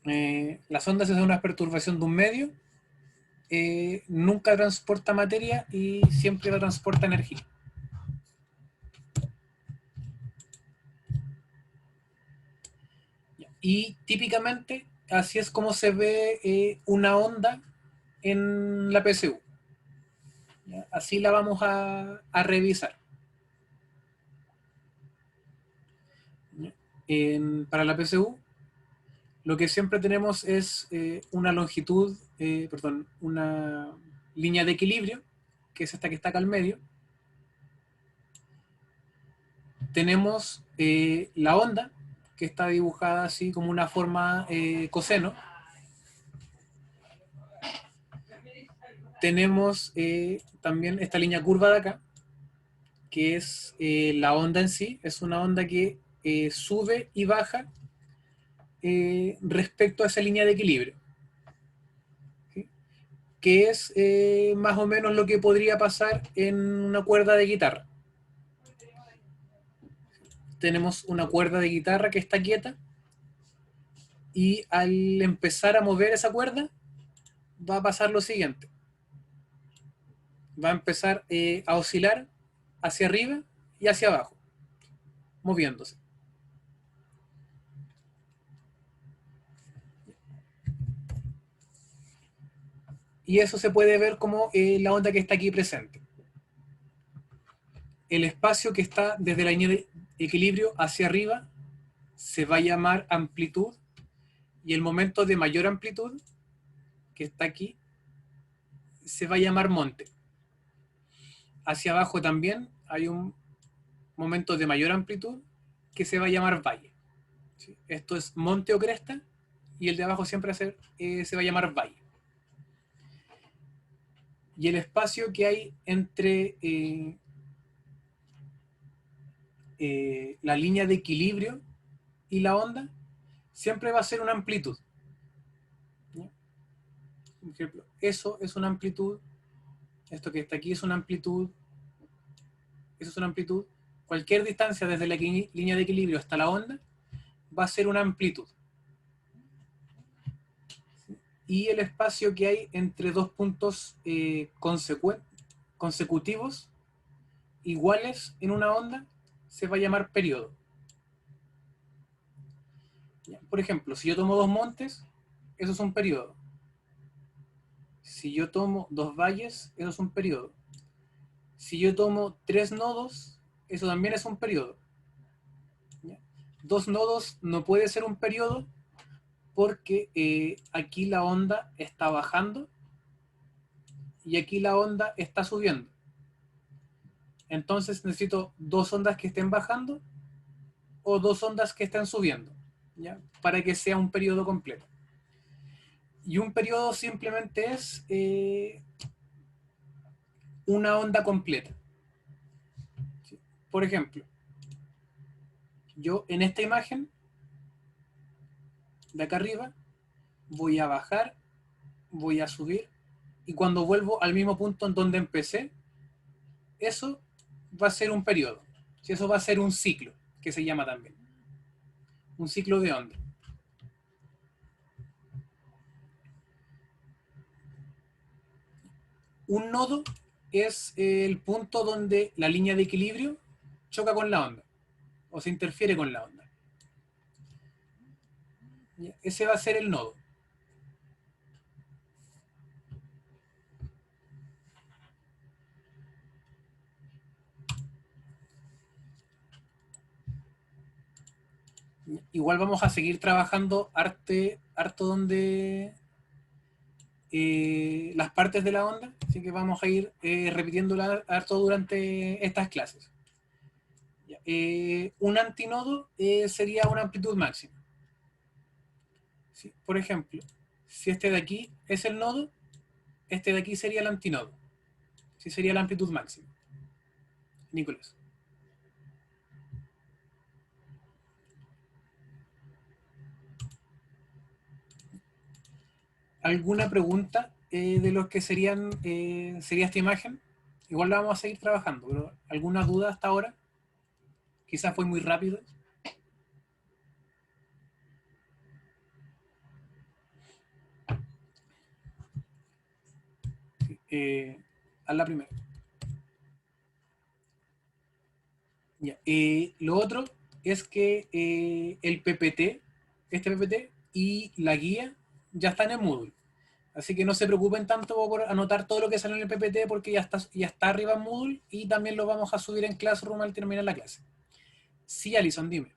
Las ondas es una perturbación de un medio, nunca transporta materia y siempre transporta energía. Y típicamente así es como se ve una onda en la PSU. ¿Ya? Así la vamos a revisar. Para la PSU, lo que siempre tenemos es una longitud, perdón, una línea de equilibrio, que es esta que está acá al medio. Tenemos la onda, que está dibujada así como una forma coseno. Tenemos también esta línea curva de acá, que es la onda en sí. Es una onda que sube y baja respecto a esa línea de equilibrio. ¿Sí? Que es más o menos lo que podría pasar en una cuerda de guitarra. Tenemos una cuerda de guitarra que está quieta y al empezar a mover esa cuerda va a pasar lo siguiente. Va a empezar a oscilar hacia arriba y hacia abajo, moviéndose. Y eso se puede ver como la onda que está aquí presente. El espacio que está desde la línea de equilibrio hacia arriba se va a llamar amplitud, y el momento de mayor amplitud, que está aquí, se va a llamar monte. Hacia abajo también hay un momento de mayor amplitud que se va a llamar valle. ¿Sí? Esto es monte o cresta, y el de abajo siempre se va a llamar valle. Y el espacio que hay entre la línea de equilibrio y la onda siempre va a ser una amplitud. ¿Ya? Por ejemplo, eso es una amplitud, esto que está aquí es una amplitud, eso es una amplitud. Cualquier distancia desde la línea de equilibrio hasta la onda va a ser una amplitud. Y el espacio que hay entre dos puntos consecutivos iguales en una onda se va a llamar periodo. Por ejemplo, si yo tomo dos montes, eso es un periodo. Si yo tomo dos valles, eso es un periodo. Si yo tomo tres nodos, eso también es un periodo. ¿Ya? Dos nodos no puede ser un periodo porque aquí la onda está bajando y aquí la onda está subiendo. Entonces necesito dos ondas que estén bajando o dos ondas que estén subiendo, ¿ya? Para que sea un periodo completo. Y un periodo simplemente es una onda completa. ¿Sí? Por ejemplo, yo en esta imagen de acá arriba voy a bajar, voy a subir, y cuando vuelvo al mismo punto en donde empecé, eso va a ser un periodo. Eso va a ser un ciclo, que se llama también. Un ciclo de onda. Un nodo es el punto donde la línea de equilibrio choca con la onda o se interfiere con la onda. Ese va a ser el nodo. Igual vamos a seguir trabajando harto donde las partes de la onda, así que vamos a ir repitiéndola harto durante estas clases. Un antinodo sería una amplitud máxima. ¿Sí? Por ejemplo, si este de aquí es el nodo, este de aquí sería el antinodo. Sí, sería la amplitud máxima. Nicolás. ¿Alguna pregunta de los que sería esta imagen? Igual la vamos a seguir trabajando, pero ¿alguna duda hasta ahora? Quizás fue muy rápido. a la primera. Ya. Lo otro es que el PPT, este PPT y la guía ya están en Moodle. Así que no se preocupen tanto por anotar todo lo que sale en el PPT porque ya está arriba en Moodle y también lo vamos a subir en Classroom al terminar la clase. Sí, Alison, dime.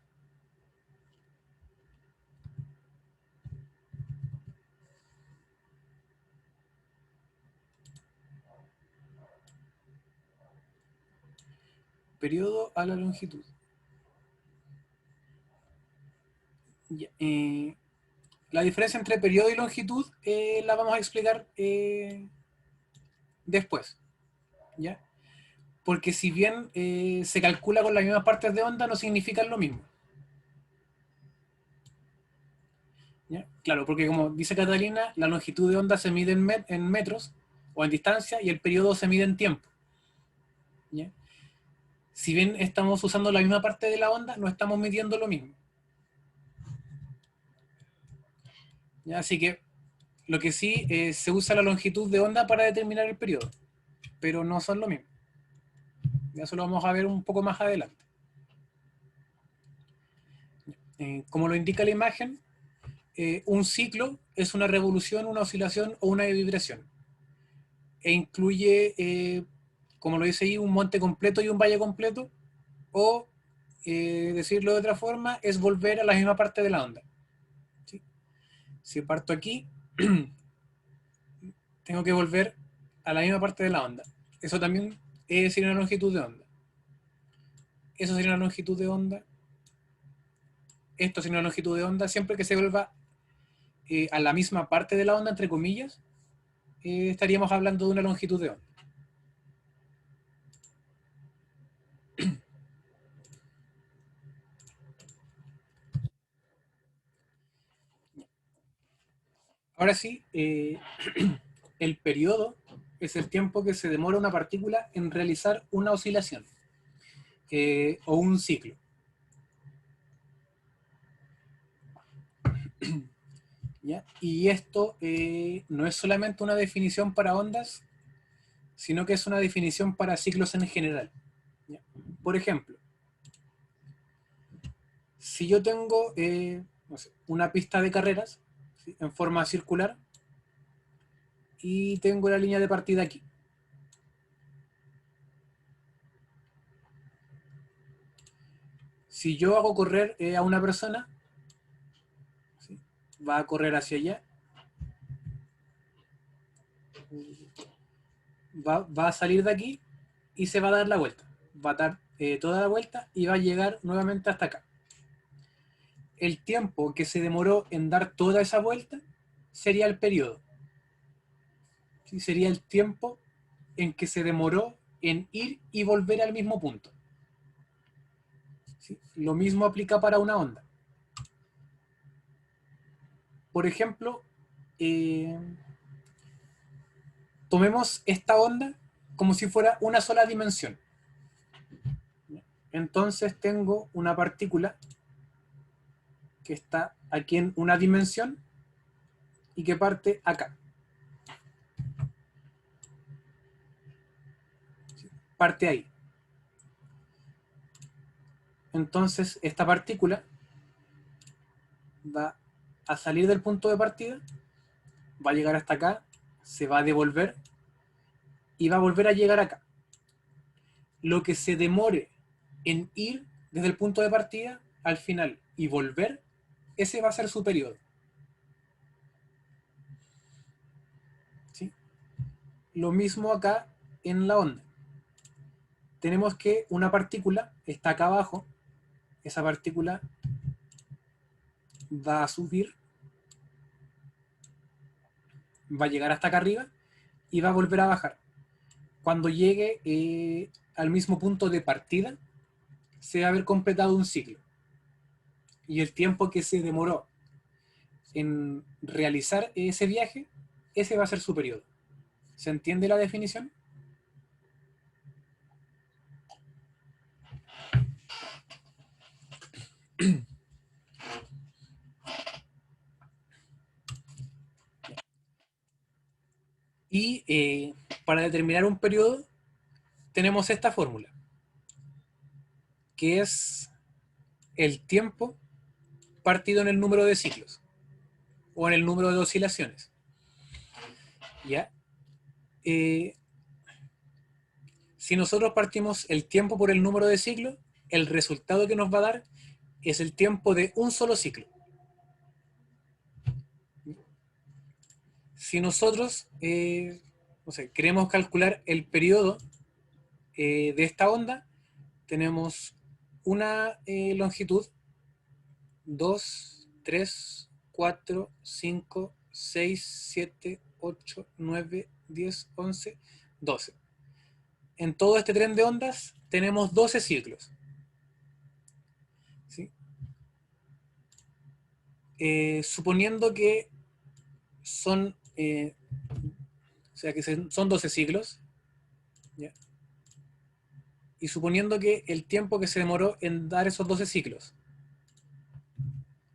Periodo a la longitud. Ya, la diferencia entre periodo y longitud la vamos a explicar después, ¿ya? Porque si bien se calcula con las mismas partes de onda, no significan lo mismo. ¿Ya? Claro, porque como dice Catalina, la longitud de onda se mide en metros o en distancia y el periodo se mide en tiempo. ¿Ya? Si bien estamos usando la misma parte de la onda, no estamos midiendo lo mismo. ¿Ya? Así que lo que sí se usa la longitud de onda para determinar el periodo, pero no son lo mismo. Ya eso lo vamos a ver un poco más adelante. Como lo indica la imagen, un ciclo es una revolución, una oscilación o una vibración. E incluye, como lo dice ahí, un monte completo y un valle completo, o decirlo de otra forma, es volver a la misma parte de la onda. ¿Sí? Si parto aquí, tengo que volver a la misma parte de la onda. Eso también sería una longitud de onda. Eso sería una longitud de onda. Esto sería una longitud de onda. Siempre que se vuelva a la misma parte de la onda, entre comillas, estaríamos hablando de una longitud de onda. Ahora sí, el periodo es el tiempo que se demora una partícula en realizar una oscilación o un ciclo. ¿Ya? Y esto no es solamente una definición para ondas, sino que es una definición para ciclos en general. ¿Ya? Por ejemplo, si yo tengo no sé, una pista de carreras, ¿sí?, en forma circular y tengo la línea de partida aquí. Si yo hago correr a una persona, ¿sí?, va a correr hacia allá, va a salir de aquí y se va a dar la vuelta. Va a dar toda la vuelta y va a llegar nuevamente hasta acá. El tiempo que se demoró en dar toda esa vuelta sería el periodo. ¿Sí? Sería el tiempo en que se demoró en ir y volver al mismo punto. ¿Sí? Lo mismo aplica para una onda. Por ejemplo, eh, tomemos esta onda como si fuera una sola dimensión. Entonces tengo una partícula que está aquí en una dimensión y que parte acá. ¿Sí? Parte ahí. Entonces esta partícula va a salir del punto de partida, va a llegar hasta acá, se va a devolver y va a volver a llegar acá. Lo que se demore en ir desde el punto de partida al final y volver, ese va a ser su periodo. ¿Sí? Lo mismo acá en la onda. Tenemos que una partícula está acá abajo, esa partícula va a subir, va a llegar hasta acá arriba y va a volver a bajar. Cuando llegue al mismo punto de partida, se va a haber completado un ciclo. Y el tiempo que se demoró en realizar ese viaje, ese va a ser su periodo. ¿Se entiende la definición? Y para determinar un periodo tenemos esta fórmula, que es el tiempo partido en el número de ciclos o en el número de oscilaciones. ¿Ya? Si nosotros partimos el tiempo por el número de ciclos, el resultado que nos va a dar es el tiempo de un solo ciclo. Si nosotros no sé, queremos calcular el periodo de esta onda, tenemos una longitud, 2, 3, 4, 5, 6, 7, 8, 9, 10, 11, 12. En todo este tren de ondas tenemos 12 ciclos. ¿Sí? Suponiendo que son, o sea, que son 12 ciclos, ¿ya? Y suponiendo que el tiempo que se demoró en dar esos 12 ciclos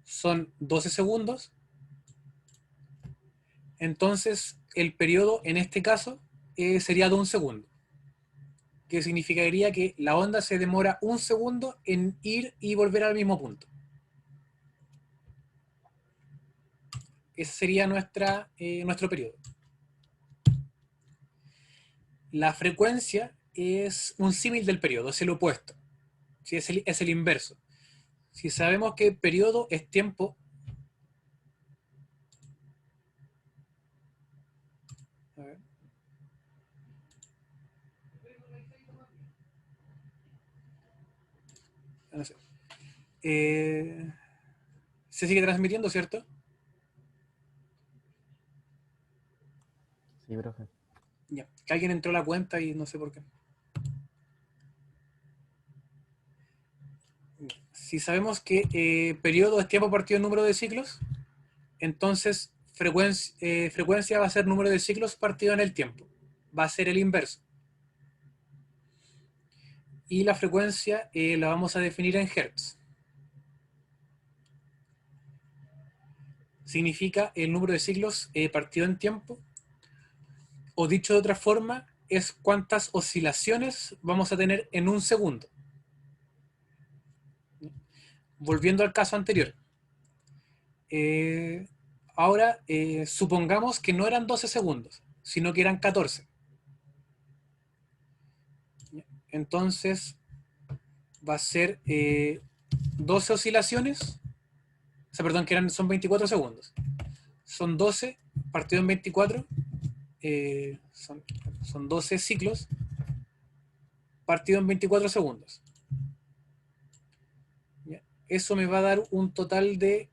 son 12 segundos, entonces el periodo en este caso sería de un segundo, que significaría que la onda se demora un segundo en ir y volver al mismo punto. Ese sería nuestro periodo. La frecuencia es un símil del periodo, es el opuesto. ¿Sí? Es el inverso. Si sabemos que periodo es tiempo, a ver, no sé. Se sigue transmitiendo, ¿cierto? Sí, profe. Ya. Que alguien entró a la cuenta y no sé por qué. Si sabemos que periodo es tiempo partido en número de ciclos, entonces frecuencia va a ser número de ciclos partido en el tiempo. Va a ser el inverso. Y la frecuencia la vamos a definir en hertz. Significa el número de ciclos partido en tiempo. O dicho de otra forma, es cuántas oscilaciones vamos a tener en un segundo. Volviendo al caso anterior. Eh, ahora, supongamos que no eran 12 segundos, sino que eran 14. Entonces, va a ser 12 oscilaciones, o sea, perdón, son 24 segundos. Son 12 partido en 24, son 12 ciclos partido en 24 segundos. ¿Ya? Eso me va a dar un total de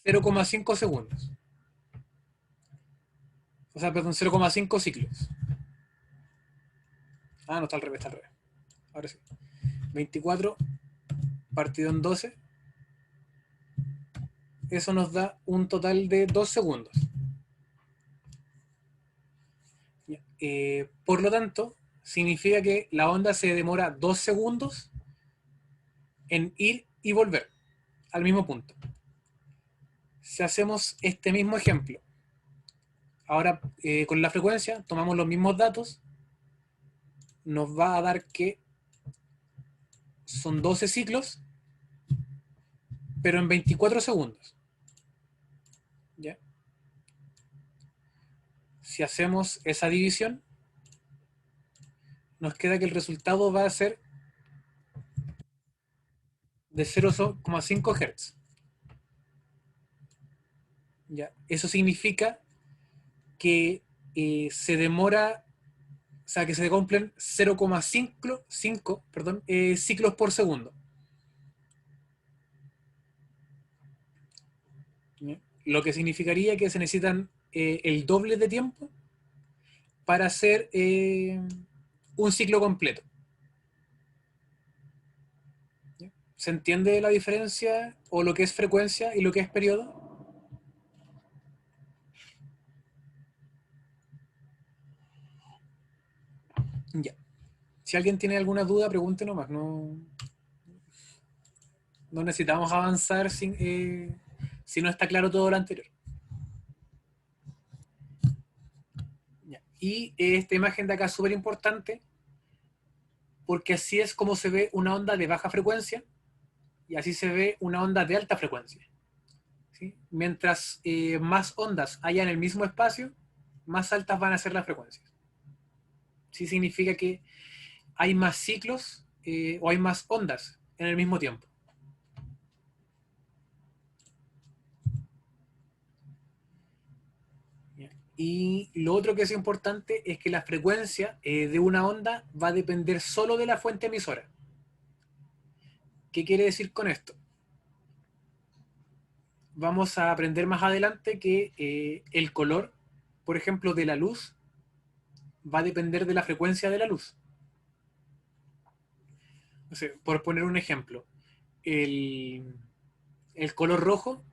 0,5 segundos. O sea, perdón, 0,5 ciclos. Ah, no, está al revés, está al revés. Ahora sí. 24 partido en 12. Eso nos da un total de 2 segundos. Por lo tanto, significa que la onda se demora 2 segundos en ir y volver al mismo punto. Si hacemos este mismo ejemplo, ahora con la frecuencia, tomamos los mismos datos, nos va a dar que son 12 ciclos, pero en 24 segundos. ¿Ya? Si hacemos esa división, nos queda que el resultado va a ser de 0,5 Hz. ¿Ya? Eso significa que se demora, o sea, que se cumplen 0,5 ciclos por segundo. ¿Ya? Lo que significaría que se necesitan el doble de tiempo para hacer un ciclo completo. ¿Ya? ¿Se entiende la diferencia o lo que es frecuencia y lo que es periodo? Ya. Si alguien tiene alguna duda, pregunte nomás. No necesitamos avanzar si no está claro todo lo anterior. Y esta imagen de acá es súper importante porque así es como se ve una onda de baja frecuencia y así se ve una onda de alta frecuencia. ¿Sí? Mientras más ondas haya en el mismo espacio, más altas van a ser las frecuencias. Sí significa que hay más ciclos o hay más ondas en el mismo tiempo. Y lo otro que es importante es que la frecuencia de una onda va a depender solo de la fuente emisora. ¿Qué quiere decir con esto? Vamos a aprender más adelante que el color, por ejemplo, de la luz, va a depender de la frecuencia de la luz. O sea, por poner un ejemplo, el color rojo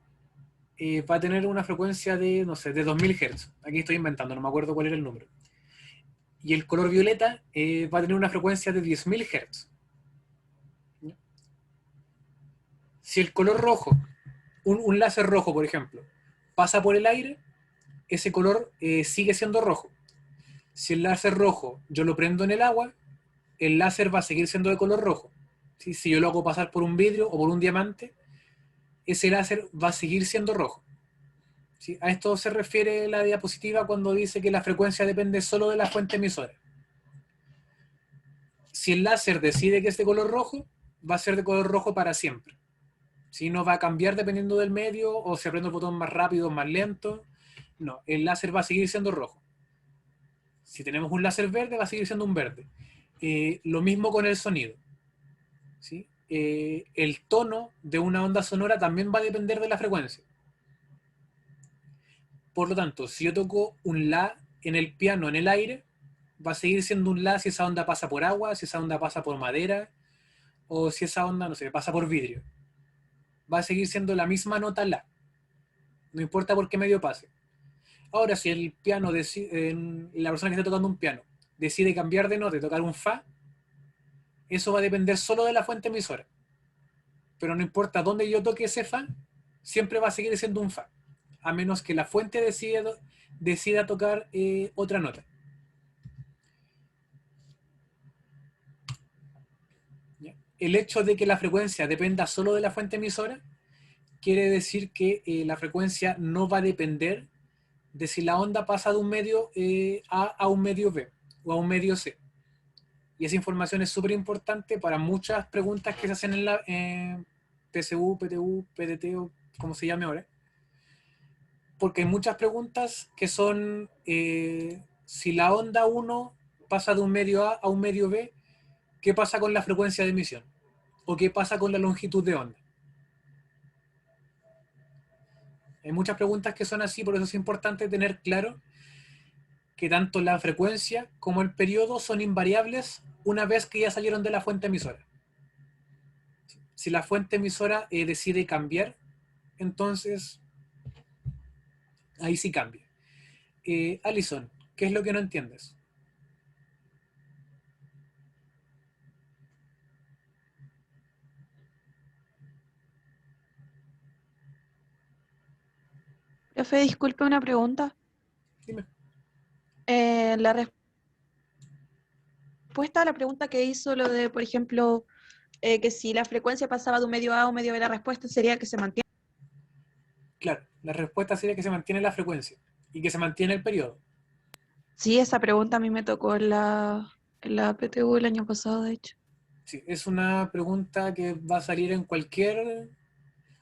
va a tener una frecuencia de, no sé, de 2000 Hz. Aquí estoy inventando, no me acuerdo cuál era el número. Y el color violeta va a tener una frecuencia de 10.000 Hz. Si el color rojo, un láser rojo, por ejemplo, pasa por el aire, ese color sigue siendo rojo. Si el láser rojo yo lo prendo en el agua, el láser va a seguir siendo de color rojo. ¿Sí? Si yo lo hago pasar por un vidrio o por un diamante, ese láser va a seguir siendo rojo. ¿Sí? A esto se refiere la diapositiva cuando dice que la frecuencia depende solo de la fuente emisora. Si el láser decide que es de color rojo, va a ser de color rojo para siempre. Si no va a cambiar dependiendo del medio, o se prende el botón más rápido o más lento. No, el láser va a seguir siendo rojo. Si tenemos un láser verde, va a seguir siendo un verde. Lo mismo con el sonido. ¿Sí? El tono de una onda sonora también va a depender de la frecuencia. Por lo tanto, si yo toco un la en el piano en el aire, va a seguir siendo un la si esa onda pasa por agua, si esa onda pasa por madera, o si esa onda, no sé, pasa por vidrio. Va a seguir siendo la misma nota la. No importa por qué medio pase. Ahora, si el piano decide, la persona que está tocando un piano decide cambiar de nota y tocar un fa, eso va a depender solo de la fuente emisora. Pero no importa dónde yo toque ese fa, siempre va a seguir siendo un fa, a menos que la fuente decida tocar otra nota. ¿Ya? El hecho de que la frecuencia dependa solo de la fuente emisora quiere decir que la frecuencia no va a depender de si la onda pasa de un medio a un medio B o a un medio C. Y esa información es súper importante para muchas preguntas que se hacen en la PSU, PTU, PDT o como se llame ahora. Porque hay muchas preguntas que son si la onda 1 pasa de un medio A a un medio B, ¿qué pasa con la frecuencia de emisión? ¿O qué pasa con la longitud de onda? Hay muchas preguntas que son así, por eso es importante tener claro que tanto la frecuencia como el periodo son invariables una vez que ya salieron de la fuente emisora. Si la fuente emisora decide cambiar, entonces ahí sí cambia. Alison, ¿qué es lo que no entiendes? Profe, disculpe una pregunta. Dime. La respuesta a la pregunta que hizo lo de, por ejemplo, que si la frecuencia pasaba de un medio A a un medio B, la respuesta sería que se mantiene. Claro, la respuesta sería que se mantiene la frecuencia y que se mantiene el periodo. Sí, esa pregunta a mí me tocó en la PTU el año pasado, de hecho. Sí, es una pregunta que va a salir en cualquier...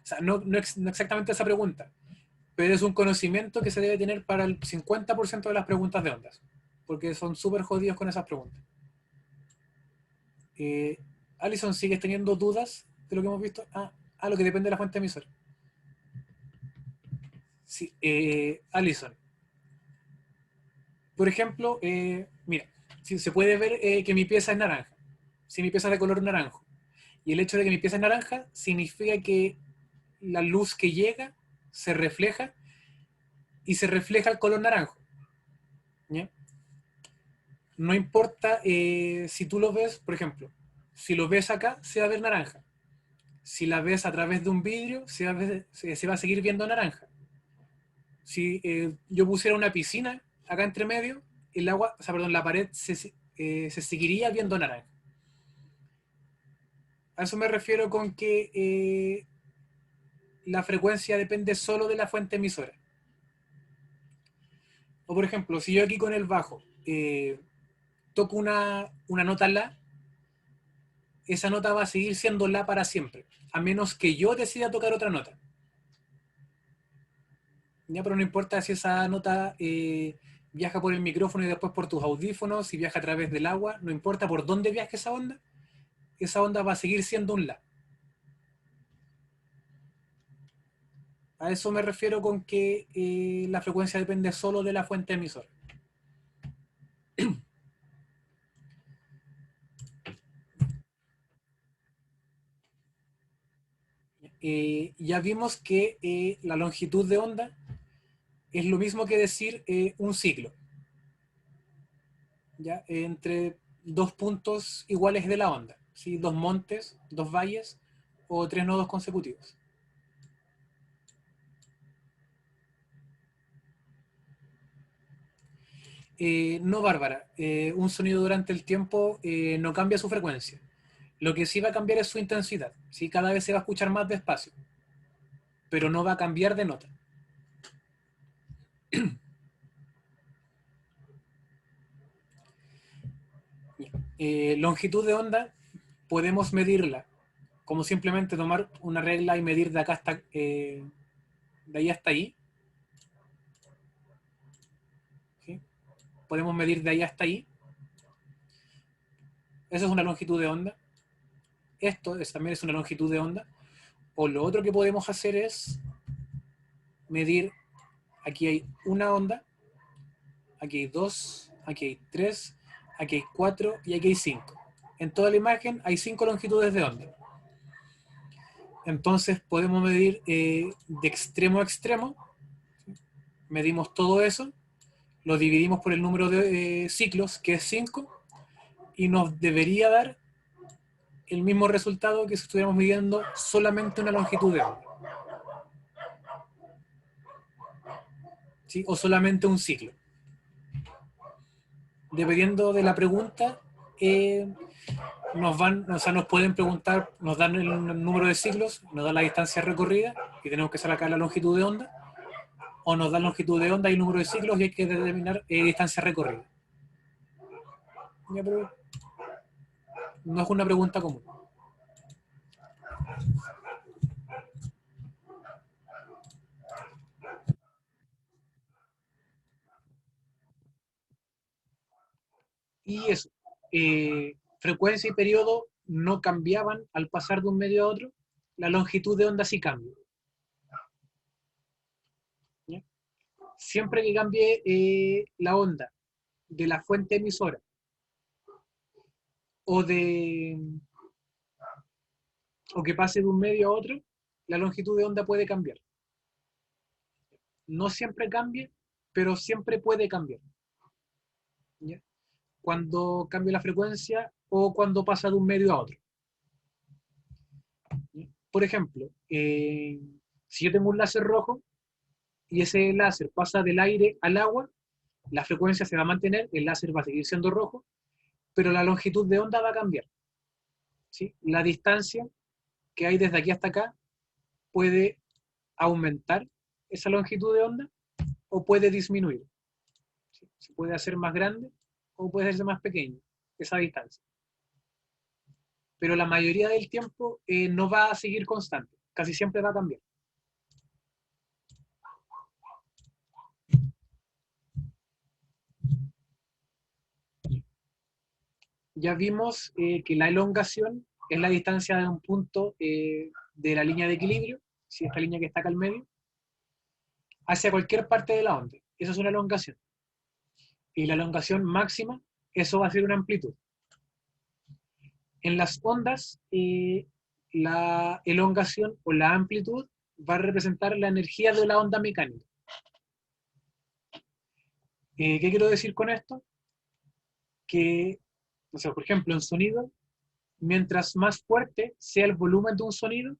O sea, no exactamente esa pregunta, pero es un conocimiento que se debe tener para el 50% de las preguntas de ondas, porque son súper jodidos con esas preguntas. Eh, Alison, ¿sigues teniendo dudas de lo que hemos visto? Lo que depende de la fuente emisora. Sí, Alison, por ejemplo, mira, si se puede ver que mi pieza es naranja, si mi pieza es de color naranjo, y el hecho de que mi pieza es naranja significa que la luz que llega se refleja y se refleja el color naranjo. ¿Ya? No importa si tú lo ves, por ejemplo, si lo ves acá, se va a ver naranja. Si la ves a través de un vidrio, se va a seguir viendo naranja. Si yo pusiera una piscina acá entre medio, el agua, o sea, perdón, la pared se seguiría viendo naranja. A eso me refiero con que la frecuencia depende solo de la fuente emisora. O por ejemplo, si yo aquí con el bajo toco una nota La, esa nota va a seguir siendo La para siempre, a menos que yo decida tocar otra nota. Ya, pero no importa si esa nota viaja por el micrófono y después por tus audífonos, si viaja a través del agua, no importa por dónde viaje esa onda va a seguir siendo un La. A eso me refiero con que la frecuencia depende solo de la fuente emisora. Ya vimos que la longitud de onda es lo mismo que decir un ciclo, ¿ya? Entre dos puntos iguales de la onda, ¿sí? Dos montes, dos valles o tres nodos consecutivos. No, Bárbara, un sonido durante el tiempo no cambia su frecuencia. Lo que sí va a cambiar es su intensidad, ¿sí? Cada vez se va a escuchar más despacio, pero no va a cambiar de nota. Longitud de onda podemos medirla como simplemente tomar una regla y medir de acá hasta de ahí hasta ahí, ¿sí? Podemos medir de ahí hasta ahí. Eso es una longitud de onda. También es una longitud de onda. O lo otro que podemos hacer es medir, aquí hay una onda, aquí hay dos, aquí hay tres, aquí hay cuatro y aquí hay cinco. En toda la imagen hay 5 longitudes de onda. Entonces podemos medir de extremo a extremo, medimos todo eso, lo dividimos por el número de ciclos, que es 5, y nos debería dar el mismo resultado que si estuviéramos midiendo solamente una longitud de onda, ¿sí? O solamente un ciclo. Dependiendo de la pregunta, nos pueden preguntar, nos dan el número de ciclos, nos dan la distancia recorrida y tenemos que sacar la longitud de onda, o nos dan longitud de onda y número de ciclos y hay que determinar distancia recorrida. Ya, pero no es una pregunta común. Y eso, frecuencia y periodo no cambiaban al pasar de un medio a otro, la longitud de onda sí cambia. ¿Ya? Siempre que cambie la onda de la fuente emisora o de o que pase de un medio a otro, la longitud de onda puede cambiar. No siempre cambie, pero siempre puede cambiar. ¿Ya? Cuando cambia la frecuencia o cuando pasa de un medio a otro. ¿Ya? Por ejemplo, si yo tengo un láser rojo y ese láser pasa del aire al agua, la frecuencia se va a mantener, el láser va a seguir siendo rojo, pero la longitud de onda va a cambiar. ¿Sí? La distancia que hay desde aquí hasta acá puede aumentar esa longitud de onda o puede disminuir. ¿Sí? Se puede hacer más grande o puede hacerse más pequeño esa distancia. Pero la mayoría del tiempo no va a seguir constante, casi siempre va a cambiar. Ya vimos que la elongación es la distancia de un punto de la línea de equilibrio, si esta línea que está acá al medio, hacia cualquier parte de la onda. Eso es una elongación. Y la elongación máxima, eso va a ser una amplitud. En las ondas, la elongación o la amplitud va a representar la energía de la onda mecánica. ¿Qué quiero decir con esto? Que, o sea, por ejemplo, en sonido, mientras más fuerte sea el volumen de un sonido,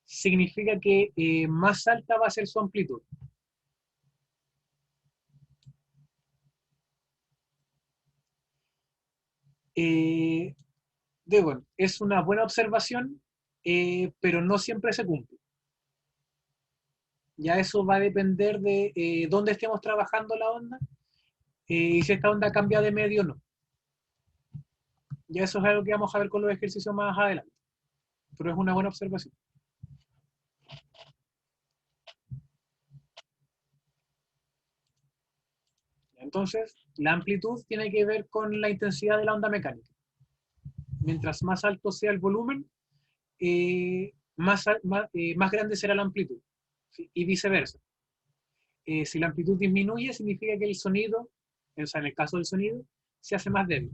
significa que más alta va a ser su amplitud. Bueno, es una buena observación, pero no siempre se cumple. Ya eso va a depender de dónde estemos trabajando la onda y si esta onda cambia de medio o no. Ya eso es algo que vamos a ver con los ejercicios más adelante, pero es una buena observación. Entonces, la amplitud tiene que ver con la intensidad de la onda mecánica. Mientras más alto sea el volumen, más grande será la amplitud, ¿sí? Y viceversa. Si la amplitud disminuye, significa que el sonido, o sea, en el caso del sonido, se hace más débil.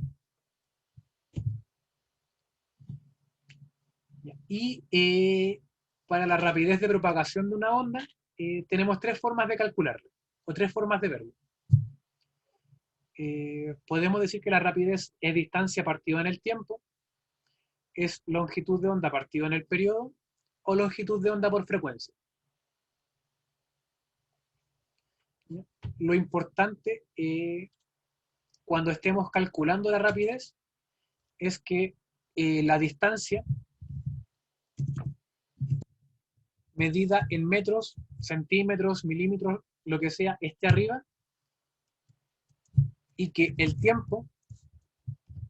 Y para la rapidez de propagación de una onda, tenemos tres formas de calcularlo, o tres formas de verlo. Podemos decir que la rapidez es distancia partida en el tiempo, es longitud de onda partido en el periodo, o longitud de onda por frecuencia. Lo importante cuando estemos calculando la rapidez es que la distancia medida en metros, centímetros, milímetros, lo que sea, esté arriba, y que el tiempo,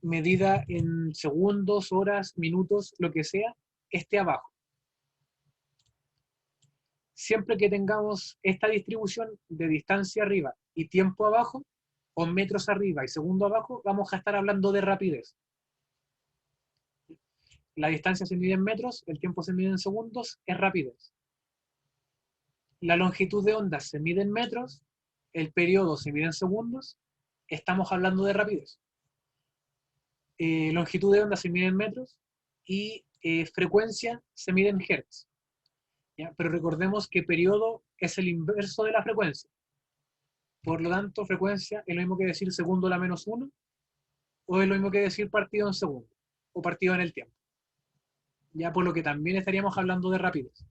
medida en segundos, horas, minutos, lo que sea, esté abajo. Siempre que tengamos esta distribución de distancia arriba y tiempo abajo, o metros arriba y segundo abajo, vamos a estar hablando de rapidez. La distancia se mide en metros, el tiempo se mide en segundos, es rapidez. La longitud de onda se mide en metros, el periodo se mide en segundos, estamos hablando de rapidez. Longitud de onda se mide en metros y frecuencia se mide en hertz. ¿Ya? Pero recordemos que periodo es el inverso de la frecuencia. Por lo tanto, frecuencia es lo mismo que decir segundo a la menos 1, o es lo mismo que decir partido en segundo, o partido en el tiempo. Ya por lo que también estaríamos hablando de rapidez.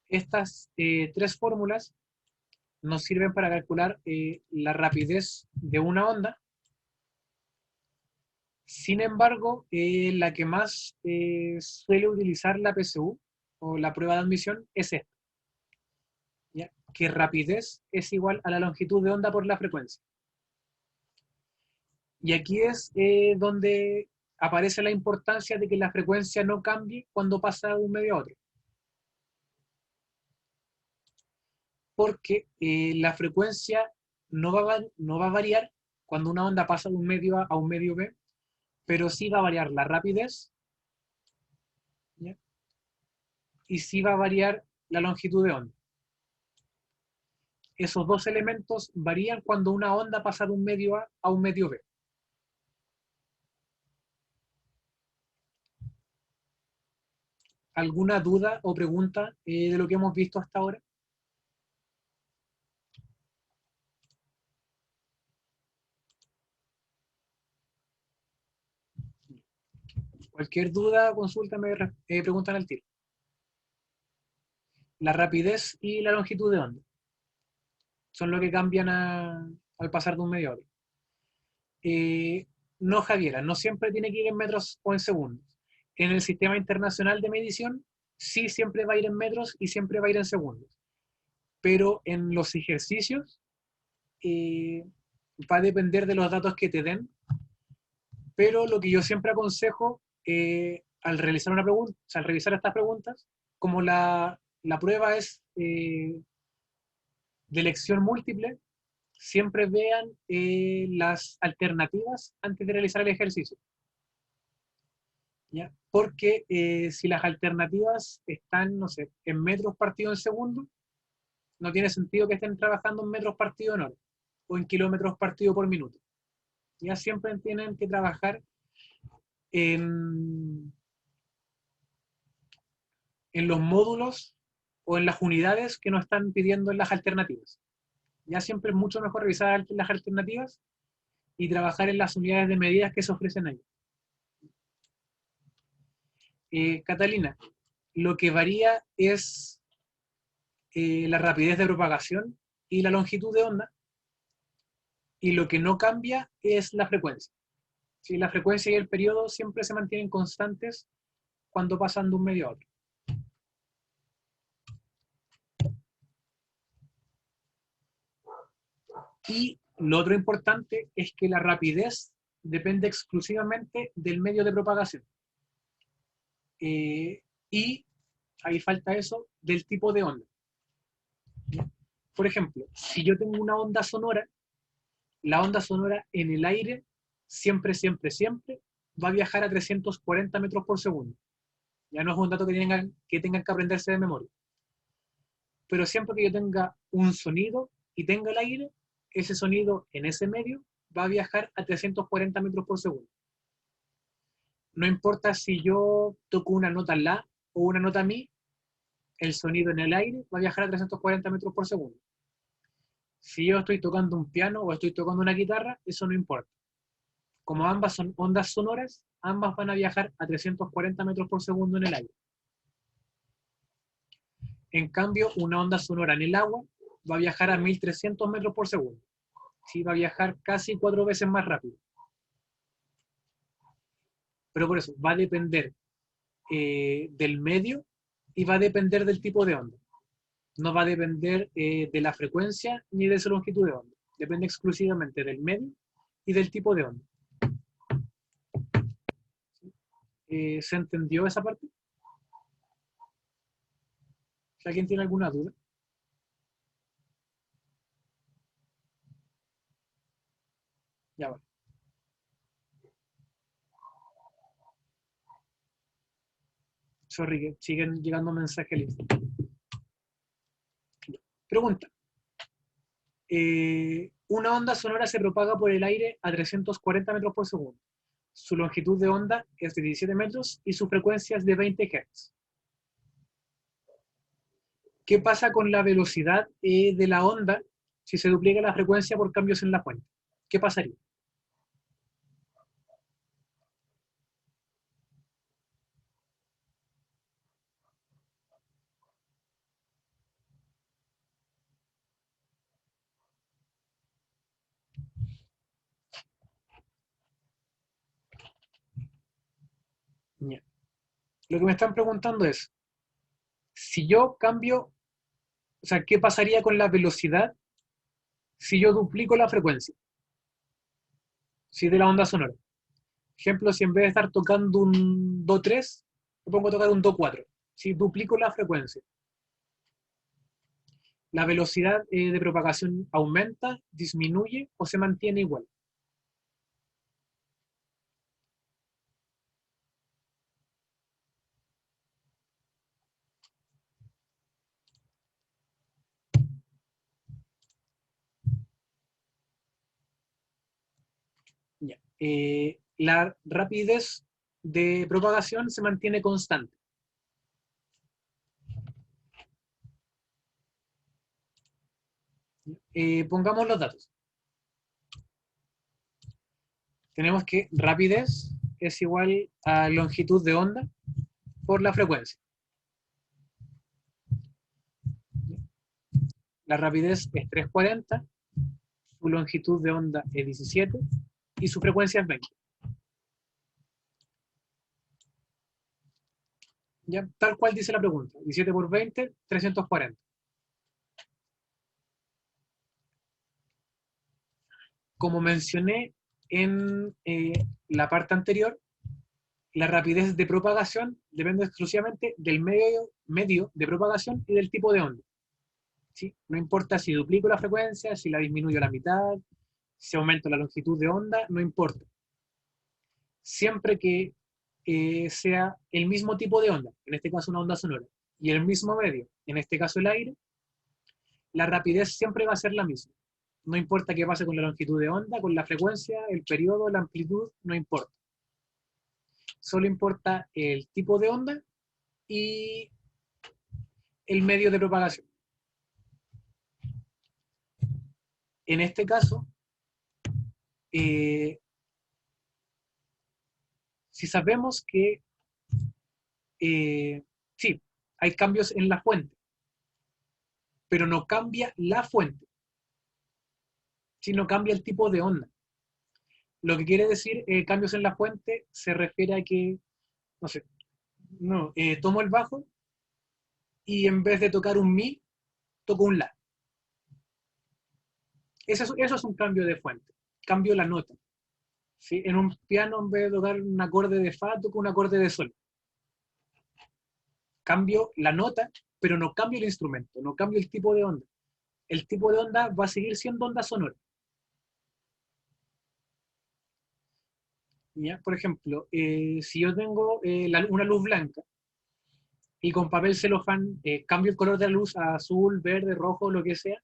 Estas tres fórmulas nos sirven para calcular la rapidez de una onda. Sin embargo, la que más suele utilizar la PSU, o la prueba de admisión, es esta. ¿Ya? Que rapidez es igual a la longitud de onda por la frecuencia. Y aquí es donde aparece la importancia de que la frecuencia no cambie cuando pasa de un medio a otro. Porque la frecuencia no va a variar cuando una onda pasa de un medio A a un medio B, pero sí va a variar la rapidez, ¿ya? Y sí va a variar la longitud de onda. Esos dos elementos varían cuando una onda pasa de un medio A a un medio B. ¿Alguna duda o pregunta de lo que hemos visto hasta ahora? Cualquier duda, consulta, me preguntan al tiro. La rapidez y la longitud de onda son lo que cambian al pasar de un medio a otro. No, Javiera, no siempre tiene que ir en metros o en segundos. En el sistema internacional de medición, sí siempre va a ir en metros y siempre va a ir en segundos. Pero en los ejercicios va a depender de los datos que te den. Pero lo que yo siempre aconsejo al realizar una pregunta, o sea, al revisar estas preguntas, como la prueba es de elección múltiple, siempre vean las alternativas antes de realizar el ejercicio. ¿Ya? Porque si las alternativas están, no sé, en metros partido en segundo, no tiene sentido que estén trabajando en metros partido en hora, o en kilómetros partido por minuto. Ya siempre tienen que trabajar en los módulos o en las unidades que nos están pidiendo en las alternativas. Ya siempre es mucho mejor revisar las alternativas y trabajar en las unidades de medidas que se ofrecen ahí. Catalina, lo que varía es la rapidez de propagación y la longitud de onda. y lo que no cambia es la frecuencia. ¿Sí? La frecuencia y el periodo siempre se mantienen constantes cuando pasan de un medio a otro. Y lo otro importante es que la rapidez depende exclusivamente del medio de propagación. Y ahí falta eso, del tipo de onda. Por ejemplo, si yo tengo una onda sonora, la onda sonora en el aire siempre, siempre, siempre va a viajar a 340 metros por segundo. Ya no es un dato que tengan que aprenderse de memoria. Pero siempre que yo tenga un sonido y tenga el aire, ese sonido en ese medio va a viajar a 340 metros por segundo. No importa si yo toco una nota la o una nota mi, el sonido en el aire va a viajar a 340 metros por segundo. Si yo estoy tocando un piano o estoy tocando una guitarra, eso no importa. Como ambas son ondas sonoras, ambas van a viajar a 340 metros por segundo en el aire. En cambio, una onda sonora en el agua va a viajar a 1300 metros por segundo. ¿Sí? Va a viajar casi 4 veces más rápido. Pero por eso, va a depender del medio y va a depender del tipo de onda. No va a depender de la frecuencia ni de su longitud de onda. Depende exclusivamente del medio y del tipo de onda. ¿Se entendió esa parte? Si alguien tiene alguna duda. Ya va. Sorry, que siguen llegando mensajes listos. Pregunta. Una onda sonora se propaga por el aire a 340 metros por segundo. Su longitud de onda es de 17 metros y su frecuencia es de 20 Hz. ¿Qué pasa con la velocidad de la onda si se duplica la frecuencia por cambios en la fuente? ¿Qué pasaría? Yeah. Lo que me están preguntando es, si yo cambio, o sea, ¿qué pasaría con la velocidad si yo duplico la frecuencia? Si de la onda sonora. Ejemplo, si en vez de estar tocando un Do3, me pongo a tocar un Do4. Si duplico la frecuencia, la velocidad de propagación aumenta, disminuye o se mantiene igual. Ya. La rapidez de propagación se mantiene constante. Pongamos los datos. Tenemos que rapidez es igual a longitud de onda por la frecuencia. La rapidez es 340, su longitud de onda es 17 y su frecuencia es 20. ¿Ya? Tal cual dice la pregunta. 17 por 20, 340. Como mencioné en la parte anterior, la rapidez de propagación depende exclusivamente del medio de propagación y del tipo de onda. ¿Sí? No importa si duplico la frecuencia, si la disminuyo a la mitad, si aumento la longitud de onda, no importa. Siempre que sea el mismo tipo de onda, en este caso una onda sonora, y el mismo medio, en este caso el aire, la rapidez siempre va a ser la misma. No importa qué pase con la longitud de onda, con la frecuencia, el periodo, la amplitud, no importa. Solo importa el tipo de onda y el medio de propagación. En este caso, si sabemos que sí, hay cambios en la fuente, pero no cambia la fuente. sino cambia el tipo de onda. Lo que quiere decir cambios en la fuente se refiere a que, no sé, no, tomo el bajo y en vez de tocar un mi, toco un la. Eso es un cambio de fuente. Cambio la nota. ¿Sí? En un piano, en vez de tocar un acorde de fa, toco un acorde de sol. Cambio la nota, pero no cambio el instrumento, no cambio el tipo de onda. El tipo de onda va a seguir siendo onda sonora. ¿Ya? Por ejemplo, si yo tengo una luz blanca y con papel celofán cambio el color de la luz a azul, verde, rojo, lo que sea,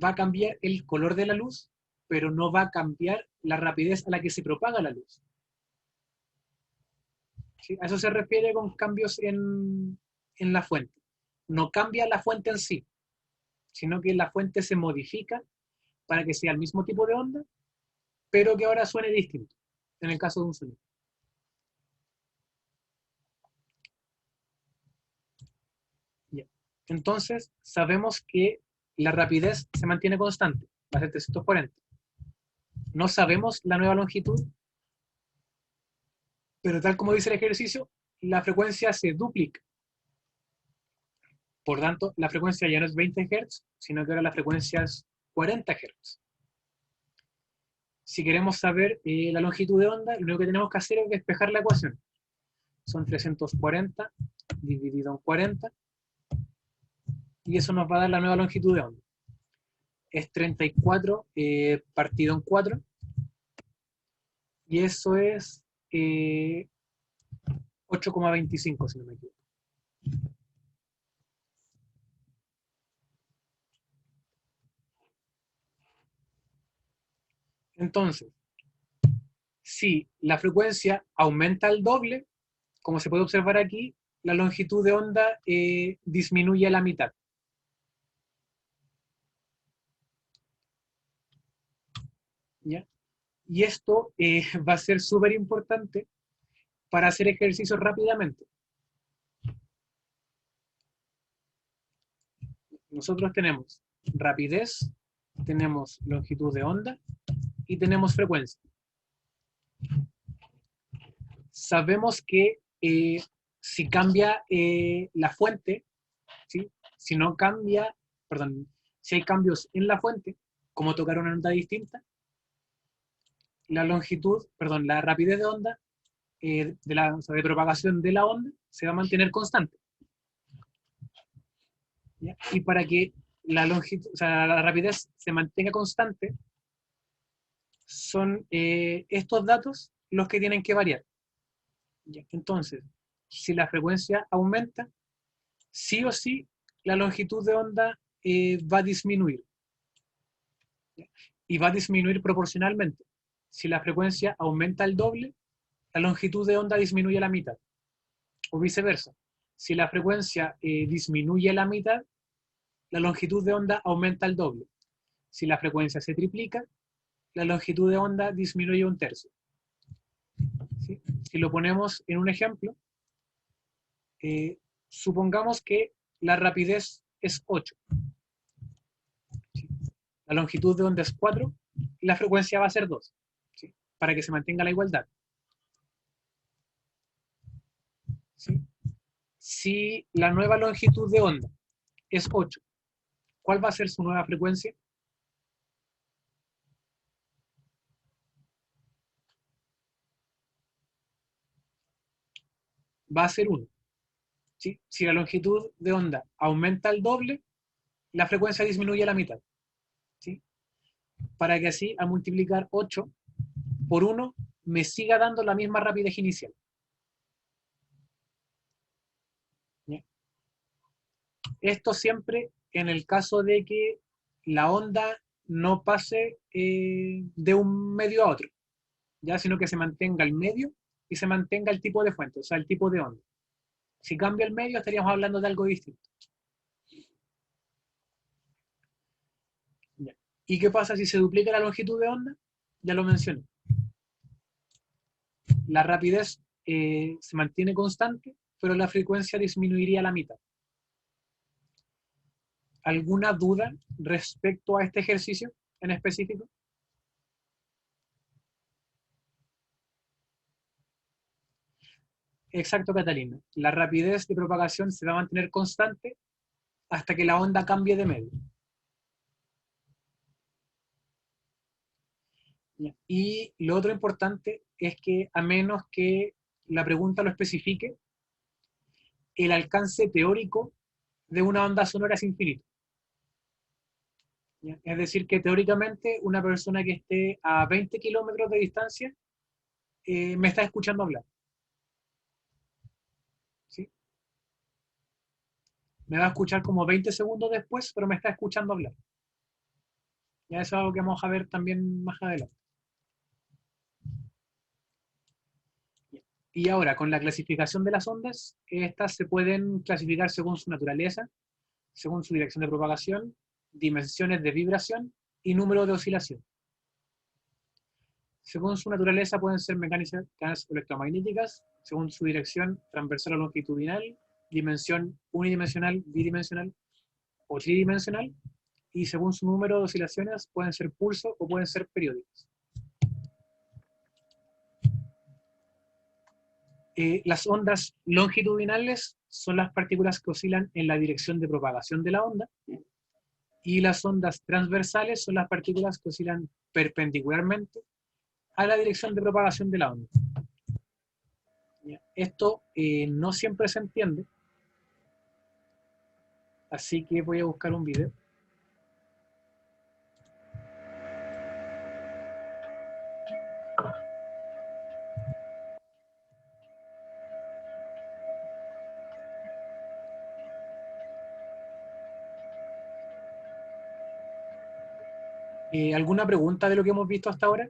va a cambiar el color de la luz, pero no va a cambiar la rapidez a la que se propaga la luz. ¿Sí? A eso se refiere con cambios en la fuente. No cambia la fuente en sí, sino que la fuente se modifica para que sea el mismo tipo de onda, pero que ahora suene distinto, en el caso de un sonido. Ya. Entonces, sabemos que la rapidez se mantiene constante, va a ser 340. No sabemos la nueva longitud, pero tal como dice el ejercicio, la frecuencia se duplica. Por tanto, la frecuencia ya no es 20 Hz, sino que ahora la frecuencia es 40 Hz. Si queremos saber la longitud de onda, lo único que tenemos que hacer es despejar la ecuación. Son 340 dividido en 40, y eso nos va a dar la nueva longitud de onda. Es 34 partido en 4, y eso es 8,25, si no me equivoco. Entonces, si la frecuencia aumenta al doble, como se puede observar aquí, la longitud de onda disminuye a la mitad. ¿Ya? Y esto va a ser súper importante para hacer ejercicios rápidamente. Nosotros tenemos rapidez, tenemos longitud de onda y tenemos frecuencia. Sabemos que si cambia la fuente, ¿sí? Si no cambia, perdón, si hay cambios en la fuente, como tocar una nota distinta, la longitud, perdón, la rapidez de onda, o sea, de propagación de la onda, se va a mantener constante. ¿Ya? Y para que la longitud, o sea, la rapidez se mantenga constante, son estos datos los que tienen que variar. ¿Ya? Entonces, si la frecuencia aumenta, sí o sí la longitud de onda va a disminuir. ¿Ya? Y va a disminuir proporcionalmente. Si la frecuencia aumenta el doble, la longitud de onda disminuye a la mitad. O viceversa. Si la frecuencia disminuye a la mitad, la longitud de onda aumenta el doble. Si la frecuencia se triplica, la longitud de onda disminuye un tercio. ¿Sí? Si lo ponemos en un ejemplo, supongamos que la rapidez es 8. ¿Sí? La longitud de onda es 4 y la frecuencia va a ser 2. ¿Sí? Para que se mantenga la igualdad. ¿Sí? Si la nueva longitud de onda es 8, ¿cuál va a ser su nueva frecuencia? Va a ser 1. ¿Sí? Si la longitud de onda aumenta el doble, la frecuencia disminuye a la mitad. ¿Sí? Para que así, al multiplicar 8 por 1, me siga dando la misma rapidez inicial. ¿Ya? Esto siempre en el caso de que la onda no pase de un medio a otro, ¿ya? Sino que se mantenga el medio y se mantenga el tipo de fuente, o sea, el tipo de onda. Si cambia el medio, estaríamos hablando de algo distinto. ¿Ya? ¿Y qué pasa si se duplica la longitud de onda? Ya lo mencioné. La rapidez se mantiene constante, pero la frecuencia disminuiría a la mitad. ¿Alguna duda respecto a este ejercicio? en específico? Exacto, Catalina. La rapidez de propagación se va a mantener constante hasta que la onda cambie de medio. Y lo otro importante es que, a menos que la pregunta lo especifique, el alcance teórico de una onda sonora es infinito. ¿Ya? Es decir, que teóricamente una persona que esté a 20 kilómetros de distancia me está escuchando hablar. ¿Sí? Me va a escuchar como 20 segundos después, pero me está escuchando hablar. Ya eso es algo que vamos a ver también más adelante. Y ahora, con la clasificación de las ondas, estas se pueden clasificar según su naturaleza, según su dirección de propagación, dimensiones de vibración y número de oscilación. Según su naturaleza pueden ser mecánicas electromagnéticas, según su dirección transversal o longitudinal, dimensión unidimensional, bidimensional o tridimensional, y según su número de oscilaciones pueden ser pulso o pueden ser periódicas. Las ondas longitudinales son las partículas que oscilan en la dirección de propagación de la onda, y las ondas transversales son las partículas que oscilan perpendicularmente a la dirección de propagación de la onda. Esto no siempre se entiende, así que voy a buscar un video. ¿Alguna pregunta de lo que hemos visto hasta ahora?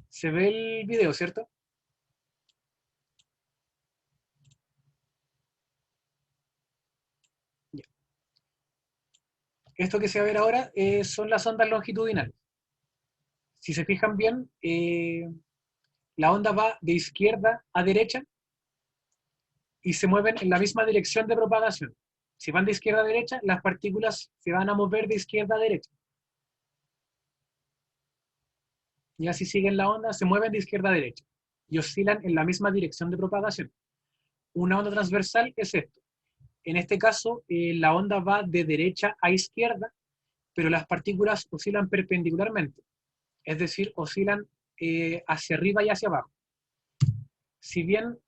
Se ve el video, ¿cierto? Ya. Esto que se va a ver ahora son las ondas longitudinales. Si se fijan bien, la onda va de izquierda a derecha y se mueven en la misma dirección de propagación. Si van de izquierda a derecha, las partículas se van a mover de izquierda a derecha. Y así siguen la onda, se mueven de izquierda a derecha y oscilan en la misma dirección de propagación. Una onda transversal es esto. En este caso, la onda va de derecha a izquierda, pero las partículas oscilan perpendicularmente, es decir, oscilan hacia arriba y hacia abajo. Si bien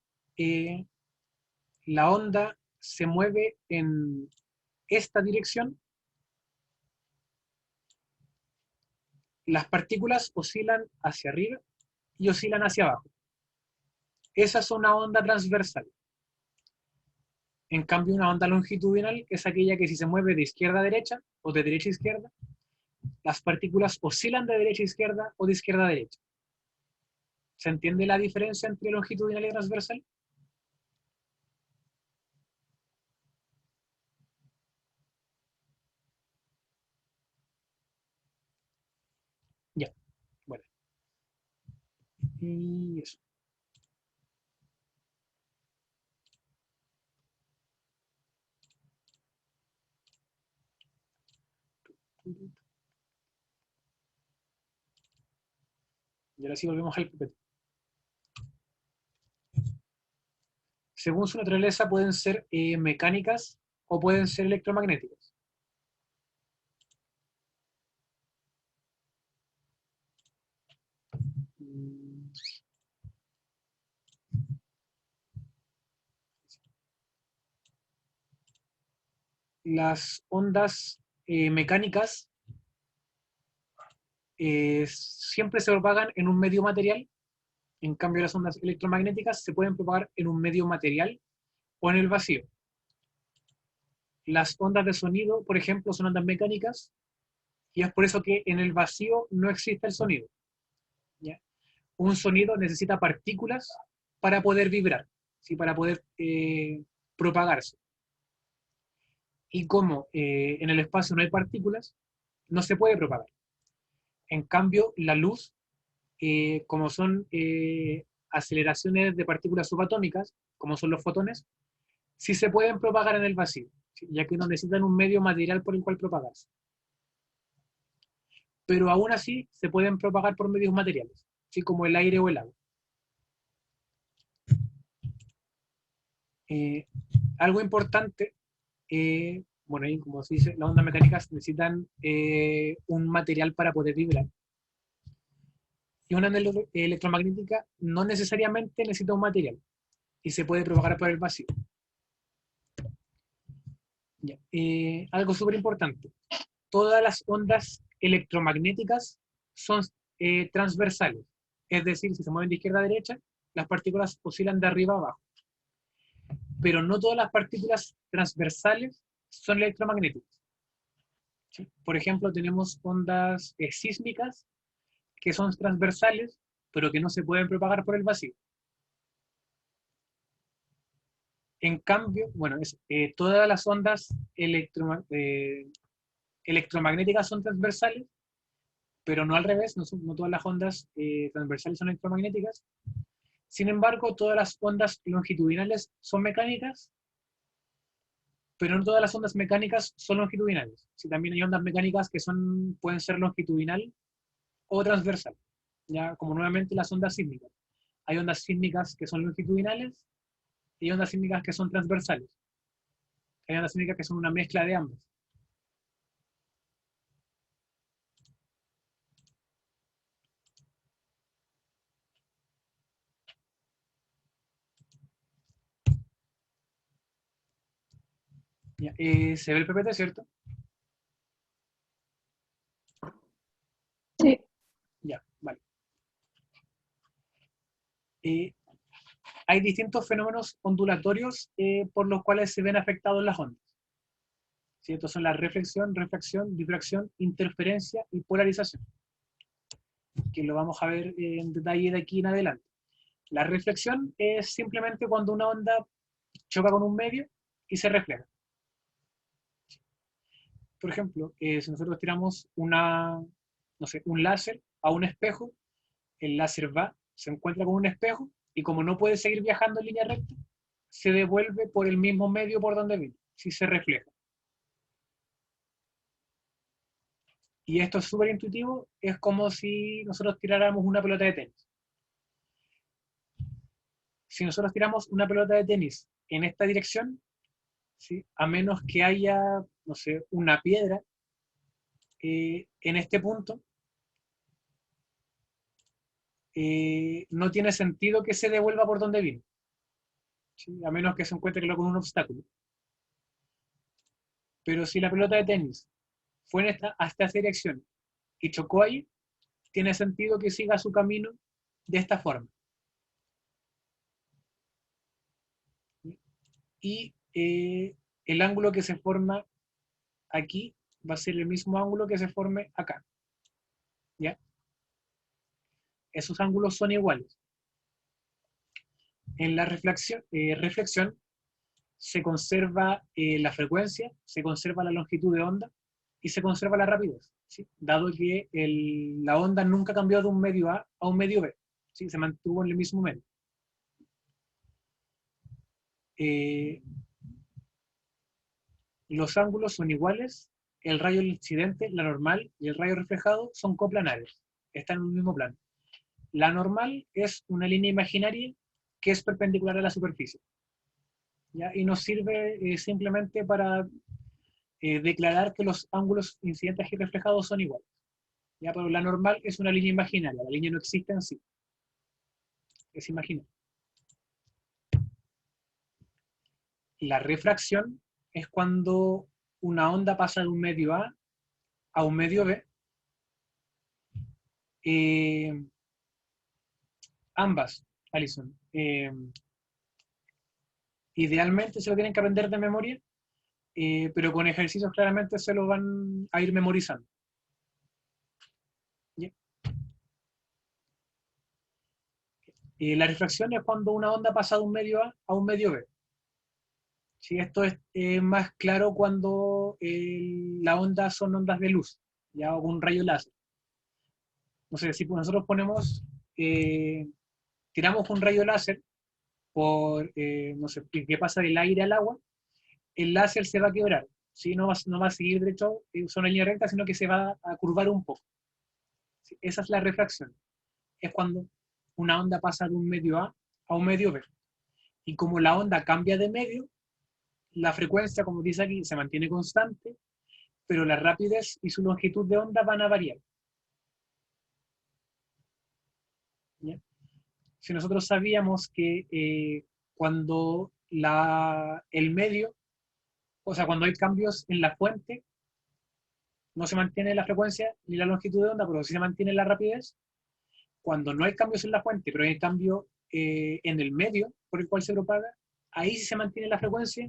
la onda se mueve en esta dirección, las partículas oscilan hacia arriba y oscilan hacia abajo. Esa es una onda transversal. En cambio, una onda longitudinal es aquella que si se mueve de izquierda a derecha o de derecha a izquierda, las partículas oscilan de derecha a izquierda o de izquierda a derecha. ¿Se entiende la diferencia entre longitudinal y transversal? Ya, bueno. Y eso. Y ahora sí volvemos al pipete. Según su naturaleza pueden ser mecánicas o pueden ser electromagnéticas. Las ondas mecánicas siempre se propagan en un medio material. En cambio, las ondas electromagnéticas se pueden propagar en un medio material, o en el vacío. Las ondas de sonido, por ejemplo, son ondas mecánicas, y es por eso que en el vacío no existe el sonido. ¿Ya? Un sonido necesita partículas para poder vibrar, ¿sí? Para poder propagarse. Y como en el espacio no hay partículas, no se puede propagar. En cambio, la luz, como son aceleraciones de partículas subatómicas, como son los fotones, sí se pueden propagar en el vacío, ¿sí? Ya que no necesitan un medio material por el cual propagarse. Pero aún así se pueden propagar por medios materiales, ¿sí? Como el aire o el agua. Eh, Algo importante, bueno, ahí como se dice, las ondas mecánicas necesitan un material para poder vibrar. Y una electromagnética no necesariamente necesita un material y se puede propagar por el vacío. Ya. Algo súper importante, todas las ondas electromagnéticas son transversales, es decir, si se mueven de izquierda a derecha, las partículas oscilan de arriba a abajo. Pero no todas las partículas transversales son electromagnéticas. ¿Sí? Por ejemplo, tenemos ondas sísmicas que son transversales, pero que no se pueden propagar por el vacío. En cambio, bueno, todas las ondas electromagnéticas son transversales, pero no al revés, no todas las ondas transversales son electromagnéticas. Sin embargo, todas las ondas longitudinales son mecánicas, pero no todas las ondas mecánicas son longitudinales. Sí, también hay ondas mecánicas que pueden ser longitudinal o transversal, ya como nuevamente las ondas sísmicas. Hay ondas sísmicas que son longitudinales y ondas sísmicas que son transversales. Hay ondas sísmicas que son una mezcla de ambas. Ya, ¿se ve el PPT, cierto? Sí. Ya, vale. Hay distintos fenómenos ondulatorios por los cuales se ven afectados las ondas. ¿Sí? Estos son la reflexión, refracción, difracción, interferencia y polarización, que lo vamos a ver en detalle de aquí en adelante. La reflexión es simplemente cuando una onda choca con un medio y se refleja. Por ejemplo, si nosotros tiramos no sé, un láser a un espejo, el láser va, se encuentra con un espejo y como no puede seguir viajando en línea recta, se devuelve por el mismo medio por donde vino, si se refleja. Y esto es súper intuitivo, es como si nosotros tiráramos una pelota de tenis. Si nosotros tiramos una pelota de tenis en esta dirección, ¿sí? A menos que haya, no sé, una piedra en este punto, no tiene sentido que se devuelva por donde vino, ¿sí? A menos que se encuentre con un obstáculo. Pero si la pelota de tenis fue hasta esta dirección y chocó ahí, tiene sentido que siga su camino de esta forma. Y el ángulo que se forma aquí va a ser el mismo ángulo que se forme acá. ¿Ya? Esos ángulos son iguales. En la reflexión se conserva la frecuencia, se conserva la longitud de onda y se conserva la rapidez, ¿sí? Dado que la onda nunca cambió de un medio A un medio B, ¿sí? Se mantuvo en el mismo medio. Eh, los ángulos son iguales, el rayo incidente, la normal y el rayo reflejado son coplanares, están en un mismo plano. La normal es una línea imaginaria que es perpendicular a la superficie, ¿ya? Y nos sirve simplemente para declarar que los ángulos incidentes y reflejados son iguales. ¿Ya? Pero la normal es una línea imaginaria, la línea no existe en sí, es imaginaria. La refracción es cuando una onda pasa de un medio a un medio B, eh, ambas, Alison, Idealmente se lo tienen que aprender de memoria, pero con ejercicios claramente se lo van a ir memorizando. ¿Ya? La refracción es cuando una onda pasa de un medio A un medio B. ¿Sí? Esto es más claro cuando la onda son ondas de luz, ya, o un rayo láser. No sé, si nosotros eh, tiramos un rayo láser por, no sé, que pasa del aire al agua, el láser se va a quebrar, ¿sí? No va a seguir derecho, una línea recta, sino que se va a curvar un poco. ¿Sí? Esa es la refracción. Es cuando una onda pasa de un medio a un medio B. Y como la onda cambia de medio, la frecuencia, como dice aquí, se mantiene constante, pero la rapidez y su longitud de onda van a variar. ¿Ya? Si nosotros sabíamos que cuando el medio, o sea, cuando hay cambios en la fuente, no se mantiene la frecuencia ni la longitud de onda, pero sí se mantiene la rapidez. Cuando no hay cambios en la fuente, pero hay cambio en el medio por el cual se propaga, ahí sí se mantiene la frecuencia,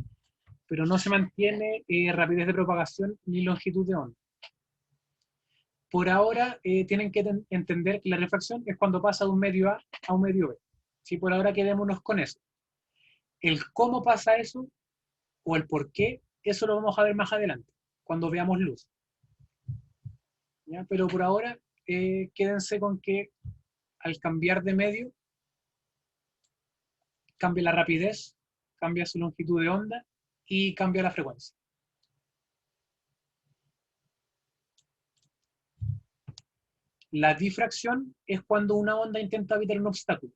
pero no se mantiene rapidez de propagación ni longitud de onda. Por ahora tienen que entender que la refracción es cuando pasa de un medio a un medio B. ¿Sí? Por ahora quedémonos con eso. El cómo pasa eso o el por qué, eso lo vamos a ver más adelante, cuando veamos luz. ¿Ya? Pero por ahora quédense con que al cambiar de medio, cambia la rapidez, cambia su longitud de onda y cambia la frecuencia. La difracción es cuando una onda intenta evitar un obstáculo,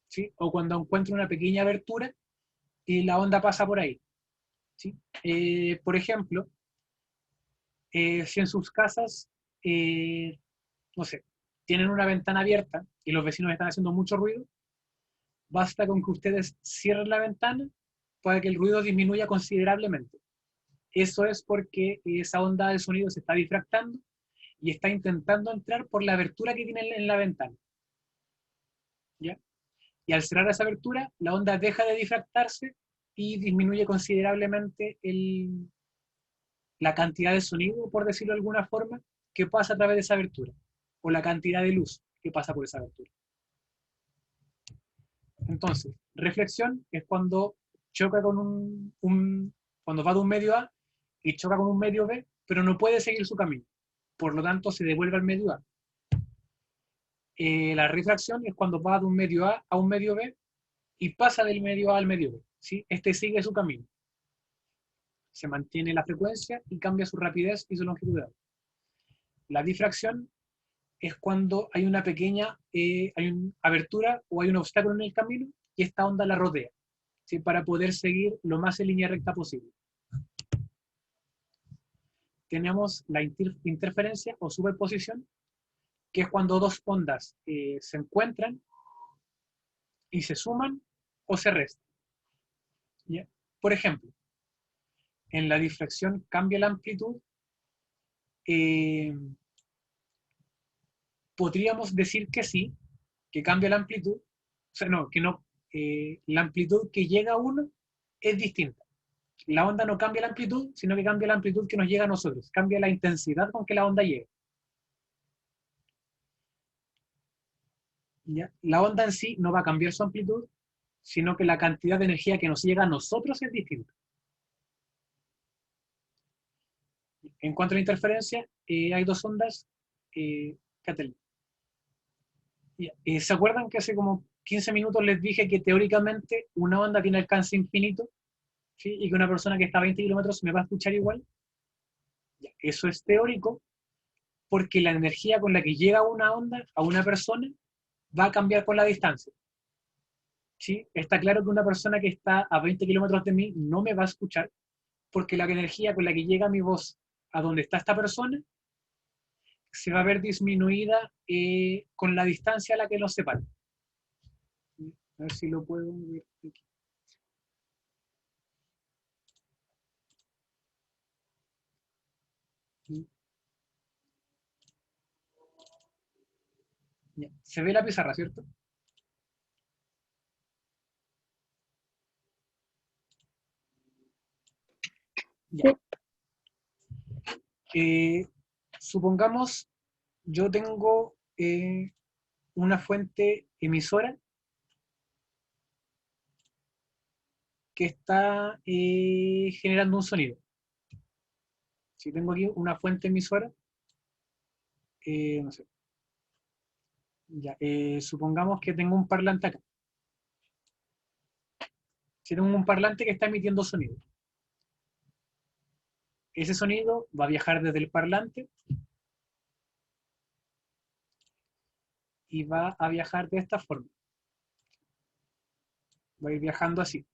¿sí? O cuando encuentra una pequeña abertura y la onda pasa por ahí. ¿Sí? Por ejemplo, si en sus casas, no sé, tienen una ventana abierta y los vecinos están haciendo mucho ruido, basta con que ustedes cierren la ventana para que el ruido disminuya considerablemente. Eso es porque esa onda de sonido se está difractando y está intentando entrar por la abertura que tiene en la ventana. ¿Ya? Y al cerrar esa abertura, la onda deja de difractarse y disminuye considerablemente la cantidad de sonido, por decirlo de alguna forma, que pasa a través de esa abertura, o la cantidad de luz que pasa por esa abertura. Entonces, reflexión es cuando choca con cuando va de un medio A y choca con un medio B, pero no puede seguir su camino. Por lo tanto, se devuelve al medio A. La refracción es cuando va de un medio A un medio B y pasa del medio A al medio B. ¿Sí? Este sigue su camino. Se mantiene la frecuencia y cambia su rapidez y su longitud de onda. La difracción es cuando hay una pequeña hay una abertura o hay un obstáculo en el camino y esta onda la rodea, ¿sí? Para poder seguir lo más en línea recta posible. Tenemos la interferencia o superposición, que es cuando dos ondas se encuentran y se suman o se restan. ¿Ya? Por ejemplo, en la difracción cambia la amplitud, eh, podríamos decir que sí, que cambia la amplitud, o sea, no, que no, la amplitud que llega a uno es distinta. La onda no cambia la amplitud, sino que cambia la amplitud que nos llega a nosotros, cambia la intensidad con que la onda llega. ¿Ya? La onda en sí no va a cambiar su amplitud, sino que la cantidad de energía que nos llega a nosotros es distinta. En cuanto a la interferencia, hay dos ondas. Eh, ¿Se acuerdan que hace como 15 minutos les dije que teóricamente una onda tiene alcance infinito? ¿Sí? Y que una persona que está a 20 kilómetros me va a escuchar igual. Ya, eso es teórico porque la energía con la que llega una onda a una persona va a cambiar con la distancia. ¿Sí? Está claro que una persona que está a 20 kilómetros de mí no me va a escuchar porque la energía con la que llega mi voz a donde está esta persona se va a ver disminuida con la distancia a la que nos separa. A ver si lo puedo ver aquí. Ya. Se ve la pizarra, ¿cierto? Ya. Supongamos, yo tengo una fuente emisora que está generando un sonido. Si tengo aquí una fuente emisora, no sé, ya, supongamos que tengo un parlante acá. Si tengo un parlante que está emitiendo sonido, ese sonido va a viajar desde el parlante y va a viajar de esta forma. Va a ir viajando así.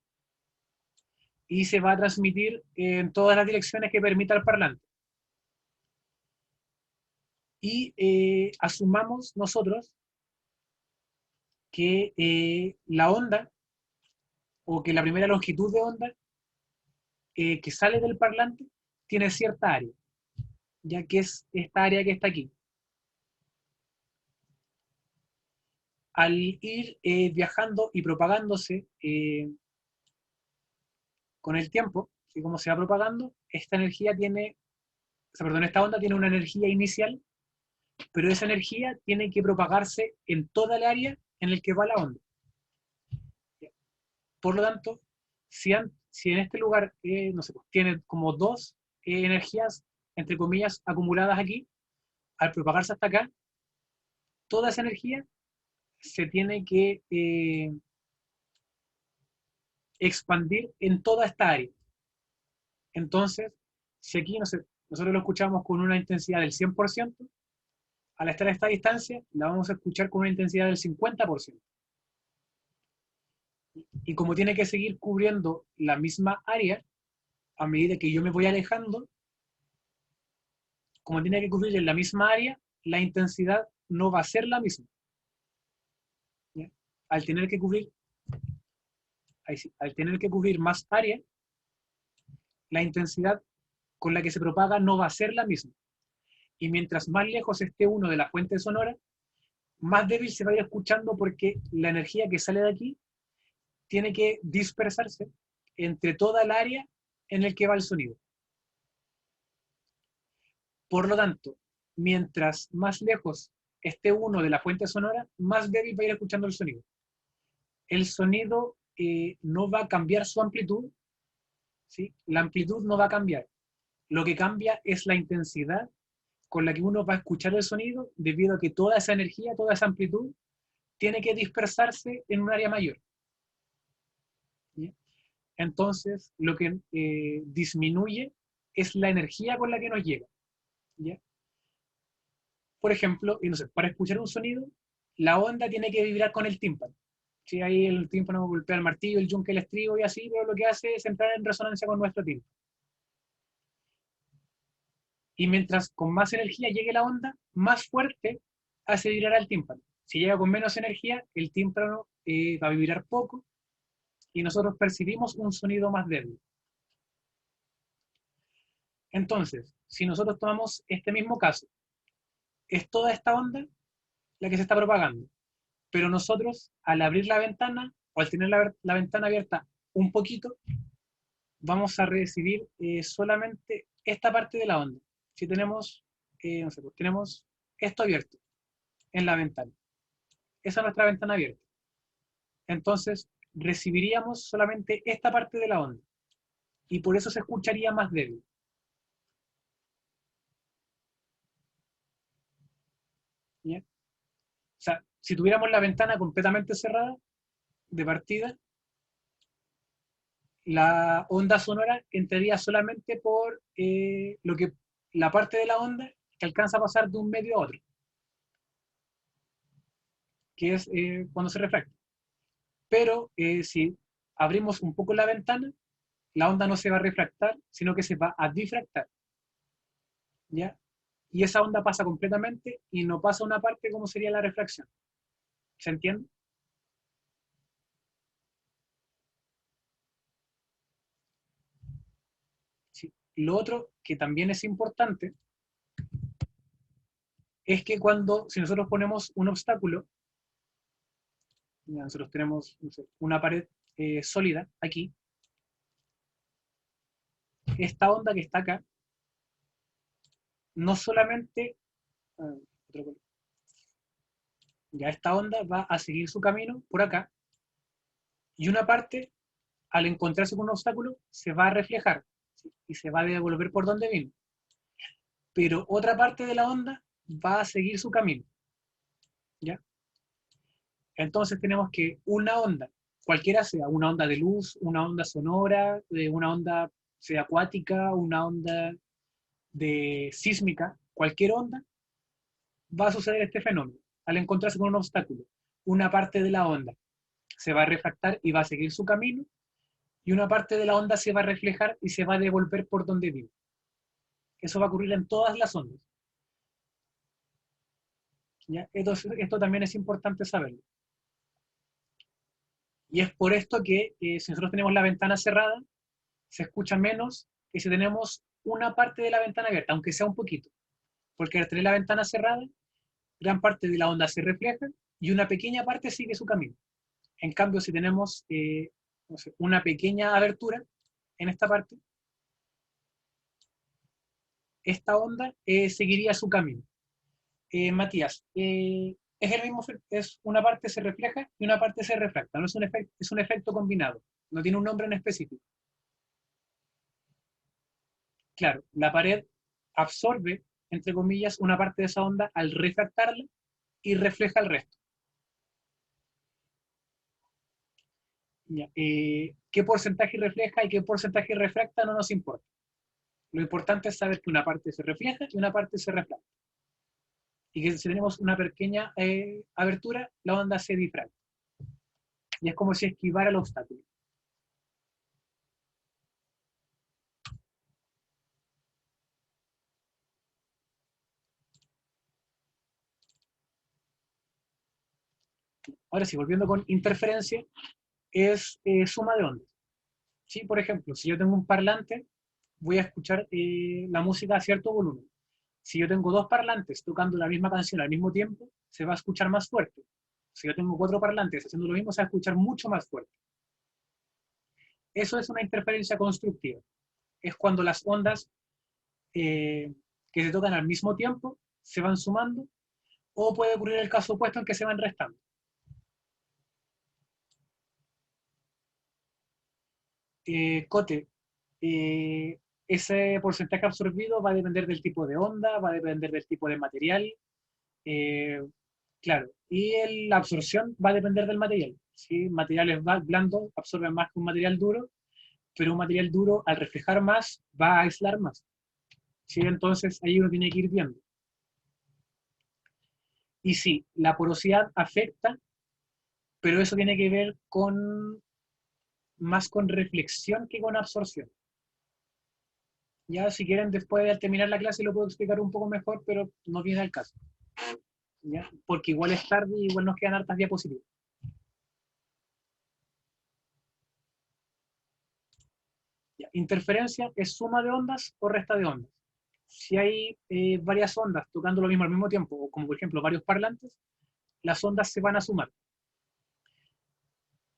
Y se va a transmitir en todas las direcciones que permita el parlante. Y asumamos nosotros que la onda, o que la primera longitud de onda que sale del parlante tiene cierta área, ya que es esta área que está aquí. Al ir viajando y propagándose con el tiempo, y como se va propagando, esta energía tiene, o sea, perdón, esta onda tiene una energía inicial, pero esa energía tiene que propagarse en toda el área en el que va la onda. Por lo tanto, si en este lugar, no sé, pues, tiene como dos energías, entre comillas, acumuladas aquí, al propagarse hasta acá, toda esa energía se tiene que expandir en toda esta área. Entonces, si aquí no sé, nosotros lo escuchamos con una intensidad del 100%, al estar a esta distancia, la vamos a escuchar con una intensidad del 50%. Y como tiene que seguir cubriendo la misma área, a medida que yo me voy alejando, como tiene que cubrir en la misma área, la intensidad no va a ser la misma. ¿Ya? Al tener que cubrir, sí, al tener que cubrir más área, la intensidad con la que se propaga no va a ser la misma. Y mientras más lejos esté uno de la fuente sonora, más débil se va a ir escuchando porque la energía que sale de aquí tiene que dispersarse entre toda el área en el que va el sonido. Por lo tanto, mientras más lejos esté uno de la fuente sonora, más débil va a ir escuchando el sonido. El sonido no va a cambiar su amplitud, ¿sí? La amplitud no va a cambiar. Lo que cambia es la intensidad con la que uno va a escuchar el sonido, debido a que toda esa energía, toda esa amplitud, tiene que dispersarse en un área mayor. ¿Sí? Entonces, lo que disminuye es la energía con la que nos llega. ¿Ya? Por ejemplo, y no sé, para escuchar un sonido, la onda tiene que vibrar con el tímpano. ¿Sí? Ahí el tímpano golpea el martillo, el yunque, el estribo y así, pero lo que hace es entrar en resonancia con nuestro tímpano. Y mientras con más energía llegue la onda, más fuerte hace vibrar al tímpano. Si llega con menos energía, el tímpano va a vibrar poco y nosotros percibimos un sonido más débil. Entonces, si nosotros tomamos este mismo caso, es toda esta onda la que se está propagando, pero nosotros al abrir la ventana o al tener la ventana abierta un poquito, vamos a recibir solamente esta parte de la onda. Si tenemos, no sé, pues tenemos esto abierto en la ventana, esa es nuestra ventana abierta. Entonces, recibiríamos solamente esta parte de la onda y por eso se escucharía más débil. ¿Ya? O sea, si tuviéramos la ventana completamente cerrada de partida, la onda sonora entraría solamente por la parte de la onda que alcanza a pasar de un medio a otro, que es cuando se refracta. Pero si abrimos un poco la ventana, la onda no se va a refractar, sino que se va a difractar. ¿Ya? Y esa onda pasa completamente y no pasa una parte como sería la refracción. ¿Se entiende? Sí. Lo otro que también es importante es que si nosotros ponemos un obstáculo, nosotros tenemos no sé, una pared sólida aquí, esta onda que está acá, no solamente, ya esta onda va a seguir su camino por acá, y una parte, al encontrarse con un obstáculo, se va a reflejar, ¿sí? Y se va a devolver por donde vino. Pero otra parte de la onda va a seguir su camino, ¿ya? Entonces tenemos que una onda, cualquiera sea, una onda de luz, una onda sonora, una onda sea acuática, una onda de sísmica, cualquier onda, va a suceder este fenómeno. Al encontrarse con un obstáculo, una parte de la onda se va a refractar y va a seguir su camino, y una parte de la onda se va a reflejar y se va a devolver por donde vino. Eso va a ocurrir en todas las ondas. ¿Ya? Esto también es importante saberlo. Y es por esto que si nosotros tenemos la ventana cerrada, se escucha menos que si tenemos una parte de la ventana abierta, aunque sea un poquito. Porque al tener la ventana cerrada, gran parte de la onda se refleja y una pequeña parte sigue su camino. En cambio, si tenemos no sé, una pequeña abertura en esta parte, esta onda seguiría su camino. Matías, es el mismo, es una parte se refleja y una parte se refracta, no es un efecto, es un efecto combinado, no tiene un nombre en específico. Claro, la pared absorbe, entre comillas, una parte de esa onda al refractarla y refleja el resto. Ya, ¿qué porcentaje refleja y qué porcentaje refracta? No nos importa. Lo importante es saber que una parte se refleja y una parte se refracta. Y que si tenemos una pequeña abertura, la onda se difracta. Y es como si esquivara el obstáculo. Ahora sí, volviendo con interferencia, es suma de ondas. ¿Sí? Por ejemplo, si yo tengo un parlante, voy a escuchar la música a cierto volumen. Si yo tengo dos parlantes tocando la misma canción al mismo tiempo, se va a escuchar más fuerte. Si yo tengo cuatro parlantes haciendo lo mismo, se va a escuchar mucho más fuerte. Eso es una interferencia constructiva. Es cuando las ondas que se tocan al mismo tiempo se van sumando, o puede ocurrir el caso opuesto en que se van restando. Cote, ese porcentaje absorbido va a depender del tipo de onda, va a depender del tipo de material, eh, claro, y la absorción va a depender del material. ¿Sí? Materiales blandos absorben más que un material duro, pero un material duro al reflejar más va a aislar más. ¿Sí? Entonces ahí uno tiene que ir viendo. Y sí, la porosidad afecta, pero eso tiene que ver con más con reflexión que con absorción. Ya, si quieren, después de terminar la clase lo puedo explicar un poco mejor, pero no viene al caso. ¿Ya? Porque igual es tarde y igual nos quedan hartas diapositivas. ¿Ya? Interferencia es suma de ondas o resta de ondas. Si hay varias ondas tocando lo mismo al mismo tiempo, o como por ejemplo varios parlantes, las ondas se van a sumar.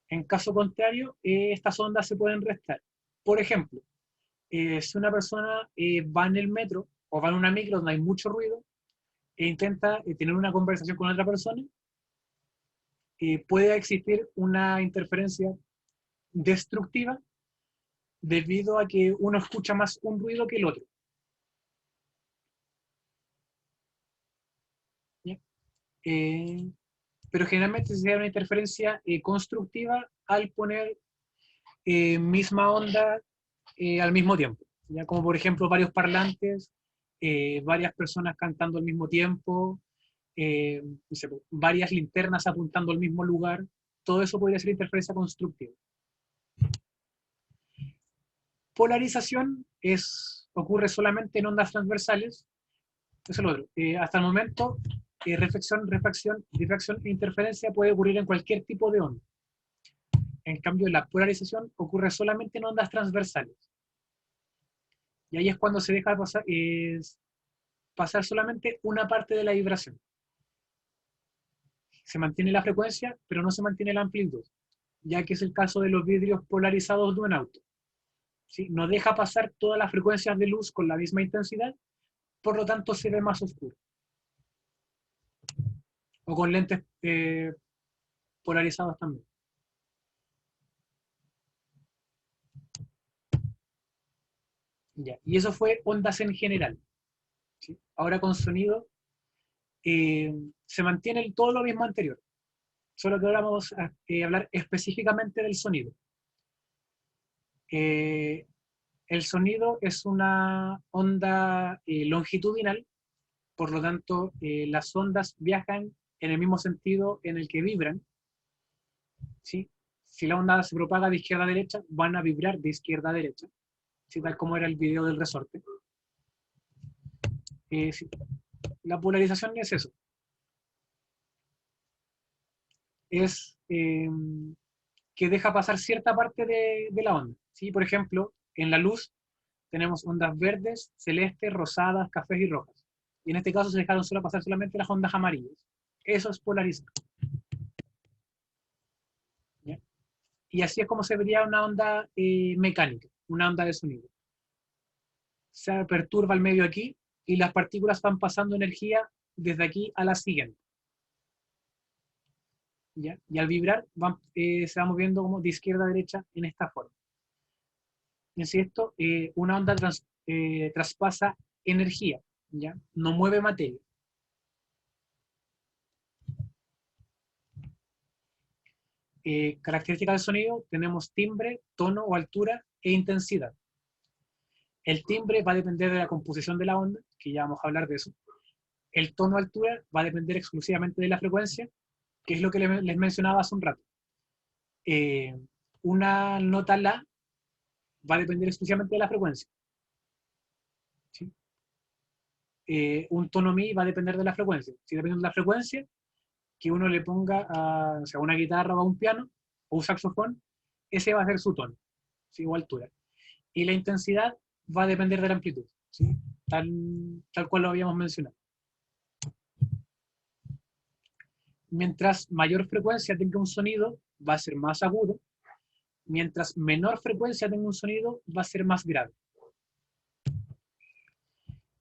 En caso contrario, estas ondas se pueden restar. Por ejemplo, si una persona va en el metro o va en una micro donde hay mucho ruido e intenta tener una conversación con otra persona, puede existir una interferencia destructiva debido a que uno escucha más un ruido que el otro. ¿Ya? Eh, pero generalmente se da una interferencia constructiva al poner misma onda al mismo tiempo. ¿Ya? Como por ejemplo varios parlantes, varias personas cantando al mismo tiempo, no sé, varias linternas apuntando al mismo lugar, todo eso podría ser interferencia constructiva. Polarización ocurre solamente en ondas transversales. Eso es lo otro. Hasta el momento, reflexión, refracción, difracción e interferencia puede ocurrir en cualquier tipo de onda. En cambio, la polarización ocurre solamente en ondas transversales. Y ahí es cuando se deja pasar solamente una parte de la vibración. Se mantiene la frecuencia, pero no se mantiene la amplitud, ya que es el caso de los vidrios polarizados de un auto. ¿sí? No deja pasar todas las frecuencias de luz con la misma intensidad, por lo tanto se ve más oscuro. O con lentes polarizados también. Ya. Y eso fue ondas en general. ¿Sí? Ahora con sonido se mantiene todo lo mismo anterior, solo que ahora vamos a hablar específicamente del sonido. El sonido es una onda longitudinal, por lo tanto las ondas viajan en el mismo sentido en el que vibran. ¿Sí? Si la onda se propaga de izquierda a derecha, van a vibrar de izquierda a derecha, ¿sí? Tal como era el video del resorte. Sí. La polarización es eso. Es que deja pasar cierta parte de la onda. ¿Sí? Por ejemplo, en la luz tenemos ondas verdes, celestes, rosadas, cafés y rojas. Y en este caso se dejaron solo pasar solamente las ondas amarillas. Eso es polarizar. ¿Ya? Y así es como se vería una onda mecánica, una onda de sonido. Se perturba el medio aquí y las partículas van pasando energía desde aquí a la siguiente. ¿Ya? Y al vibrar se va moviendo como de izquierda a derecha en esta forma. Es esto, una onda traspasa energía, ¿ya? No mueve materia. Características del sonido, tenemos timbre, tono o altura e intensidad. El timbre va a depender de la composición de la onda, que ya vamos a hablar de eso. El tono o altura va a depender exclusivamente de la frecuencia, que es lo que les mencionaba hace un rato. Una nota la va a depender exclusivamente de la frecuencia. ¿Sí? Un tono mi va a depender de la frecuencia. Si depende de la frecuencia que uno le ponga a, o sea, una guitarra o a un piano o un saxofón, ese va a ser su tono, ¿sí? O altura. Y la intensidad va a depender de la amplitud, ¿sí? Tal cual lo habíamos mencionado. Mientras mayor frecuencia tenga un sonido, va a ser más agudo. Mientras menor frecuencia tenga un sonido, va a ser más grave.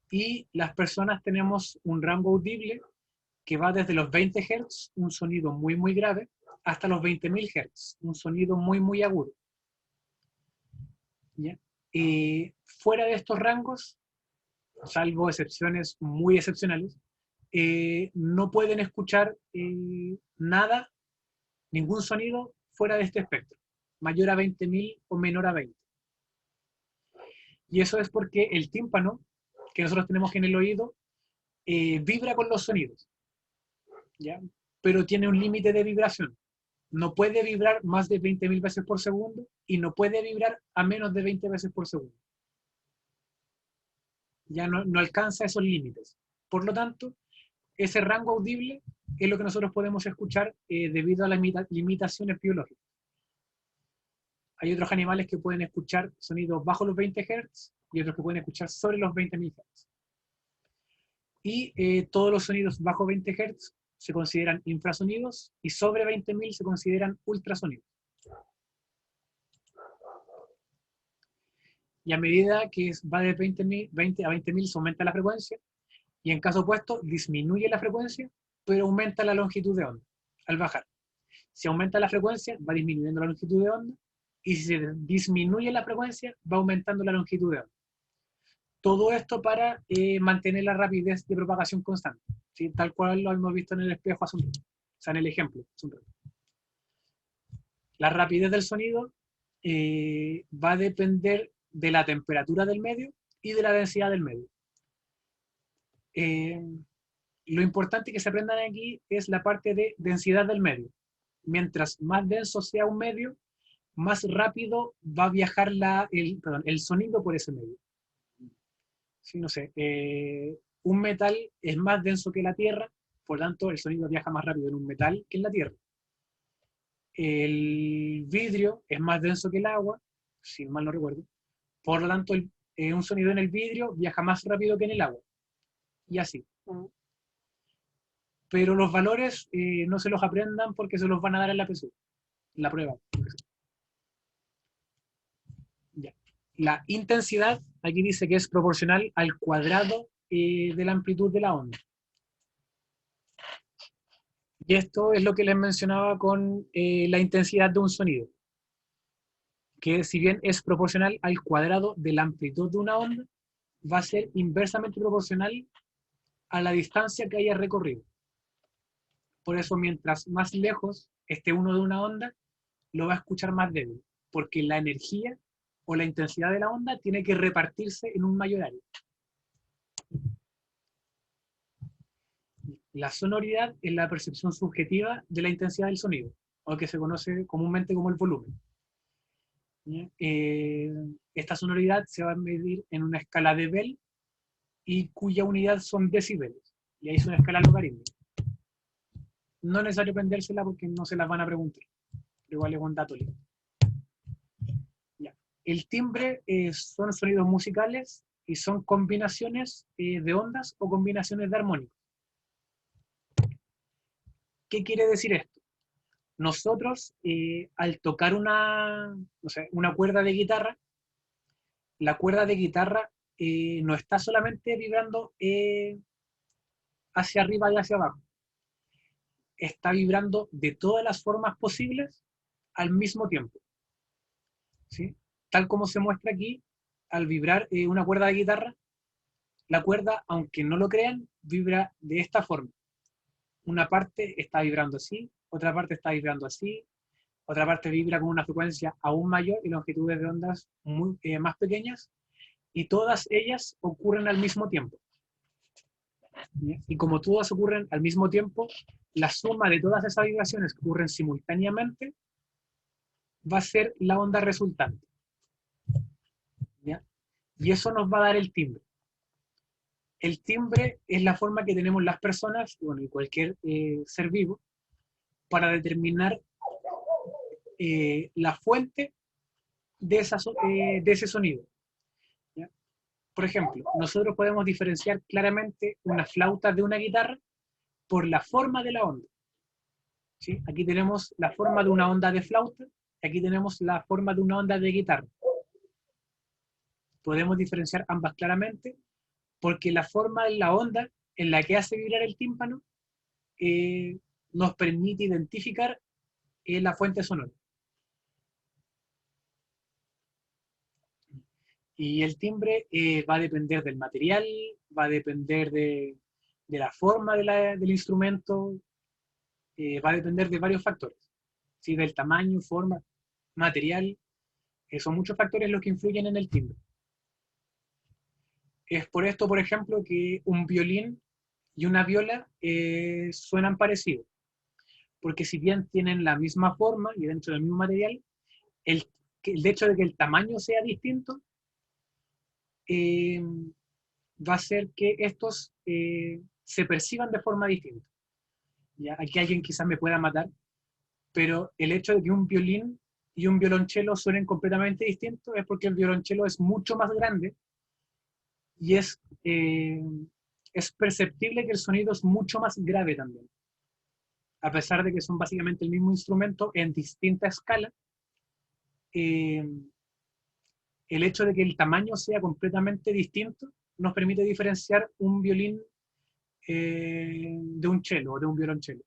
Y las personas tenemos un rango audible que va desde los 20 Hz, un sonido muy, muy grave, hasta los 20.000 Hz, un sonido muy, muy agudo. ¿Ya? Fuera de estos rangos, salvo excepciones muy excepcionales, no pueden escuchar nada, ningún sonido fuera de este espectro, mayor a 20.000 o menor a 20. Y eso es porque el tímpano que nosotros tenemos en el oído vibra con los sonidos, ¿ya? Pero tiene un límite de vibración. No puede vibrar más de 20.000 veces por segundo y no puede vibrar a menos de 20 veces por segundo. Ya no alcanza esos límites. Por lo tanto, ese rango audible es lo que nosotros podemos escuchar debido a las limitaciones biológicas. Hay otros animales que pueden escuchar sonidos bajo los 20 Hz y otros que pueden escuchar sobre los 20.000 Hz. Y todos los sonidos bajo 20 Hz se consideran infrasonidos y sobre 20.000 se consideran ultrasonidos. Y a medida que va de 20 a 20.000 se aumenta la frecuencia, y en caso opuesto disminuye la frecuencia, pero aumenta la longitud de onda al bajar. Si aumenta la frecuencia, va disminuyendo la longitud de onda, y si se disminuye la frecuencia, va aumentando la longitud de onda. Todo esto para mantener la rapidez de propagación constante, ¿sí? Tal cual lo hemos visto en el espejo hace un rato, o sea, en el ejemplo hace un rato. La rapidez del sonido va a depender de la temperatura del medio y de la densidad del medio. Lo importante que se aprendan aquí es la parte de densidad del medio. Mientras más denso sea un medio, más rápido va a viajar el sonido por ese medio. Sí, no sé, un metal es más denso que la Tierra, por lo tanto el sonido viaja más rápido en un metal que en la Tierra. El vidrio es más denso que el agua, si mal no recuerdo, por lo tanto un sonido en el vidrio viaja más rápido que en el agua, y así. Pero los valores no se los aprendan porque se los van a dar en la PSU, la prueba. Ya. La intensidad, aquí dice que es proporcional al cuadrado de la amplitud de la onda. Y esto es lo que les mencionaba con la intensidad de un sonido, que si bien es proporcional al cuadrado de la amplitud de una onda, va a ser inversamente proporcional a la distancia que haya recorrido. Por eso, mientras más lejos esté uno de una onda, lo va a escuchar más débil, porque la energía o la intensidad de la onda tiene que repartirse en un mayor área. La sonoridad es la percepción subjetiva de la intensidad del sonido, o que se conoce comúnmente como el volumen. Esta sonoridad se va a medir en una escala de Bell y cuya unidad son decibeles. Y ahí es una escala logarítmica. No es necesario aprendérsela porque no se las van a preguntar. Pero igual es un dato libre. Ya. El timbre son sonidos musicales y son combinaciones de ondas o combinaciones de armónicos. ¿Qué quiere decir esto? Nosotros, al tocar una cuerda de guitarra, la cuerda de guitarra no está solamente vibrando hacia arriba y hacia abajo, está vibrando de todas las formas posibles al mismo tiempo. ¿Sí? Tal como se muestra aquí, al vibrar una cuerda de guitarra, la cuerda, aunque no lo crean, vibra de esta forma. Una parte está vibrando así, otra parte está vibrando así, otra parte vibra con una frecuencia aún mayor y longitudes de ondas más pequeñas, y todas ellas ocurren al mismo tiempo. Y como todas ocurren al mismo tiempo, la suma de todas esas vibraciones que ocurren simultáneamente va a ser la onda resultante. ¿Ya? Y eso nos va a dar el timbre. El timbre es la forma que tenemos las personas, bueno, y cualquier ser vivo, para determinar la fuente de ese sonido. ¿Ya? Por ejemplo, nosotros podemos diferenciar claramente una flauta de una guitarra por la forma de la onda. ¿Sí? Aquí tenemos la forma de una onda de flauta, y aquí tenemos la forma de una onda de guitarra. Podemos diferenciar ambas claramente porque la forma de la onda en la que hace vibrar el tímpano nos permite identificar la fuente sonora. Y el timbre va a depender del material, va a depender de la forma del instrumento, va a depender de varios factores, ¿sí? Del tamaño, forma, material, son muchos factores los que influyen en el timbre. Es por esto, por ejemplo, que un violín y una viola suenan parecidos, porque si bien tienen la misma forma y dentro del mismo material, el hecho de que el tamaño sea distinto va a hacer que estos se perciban de forma distinta. ¿Ya? Aquí alguien quizás me pueda matar, pero el hecho de que un violín y un violonchelo suenen completamente distintos es porque el violonchelo es mucho más grande y es perceptible que el sonido es mucho más grave también. A pesar de que son básicamente el mismo instrumento en distinta escala, eh, el hecho de que el tamaño sea completamente distinto nos permite diferenciar un violín de un cello o de un violonchelo.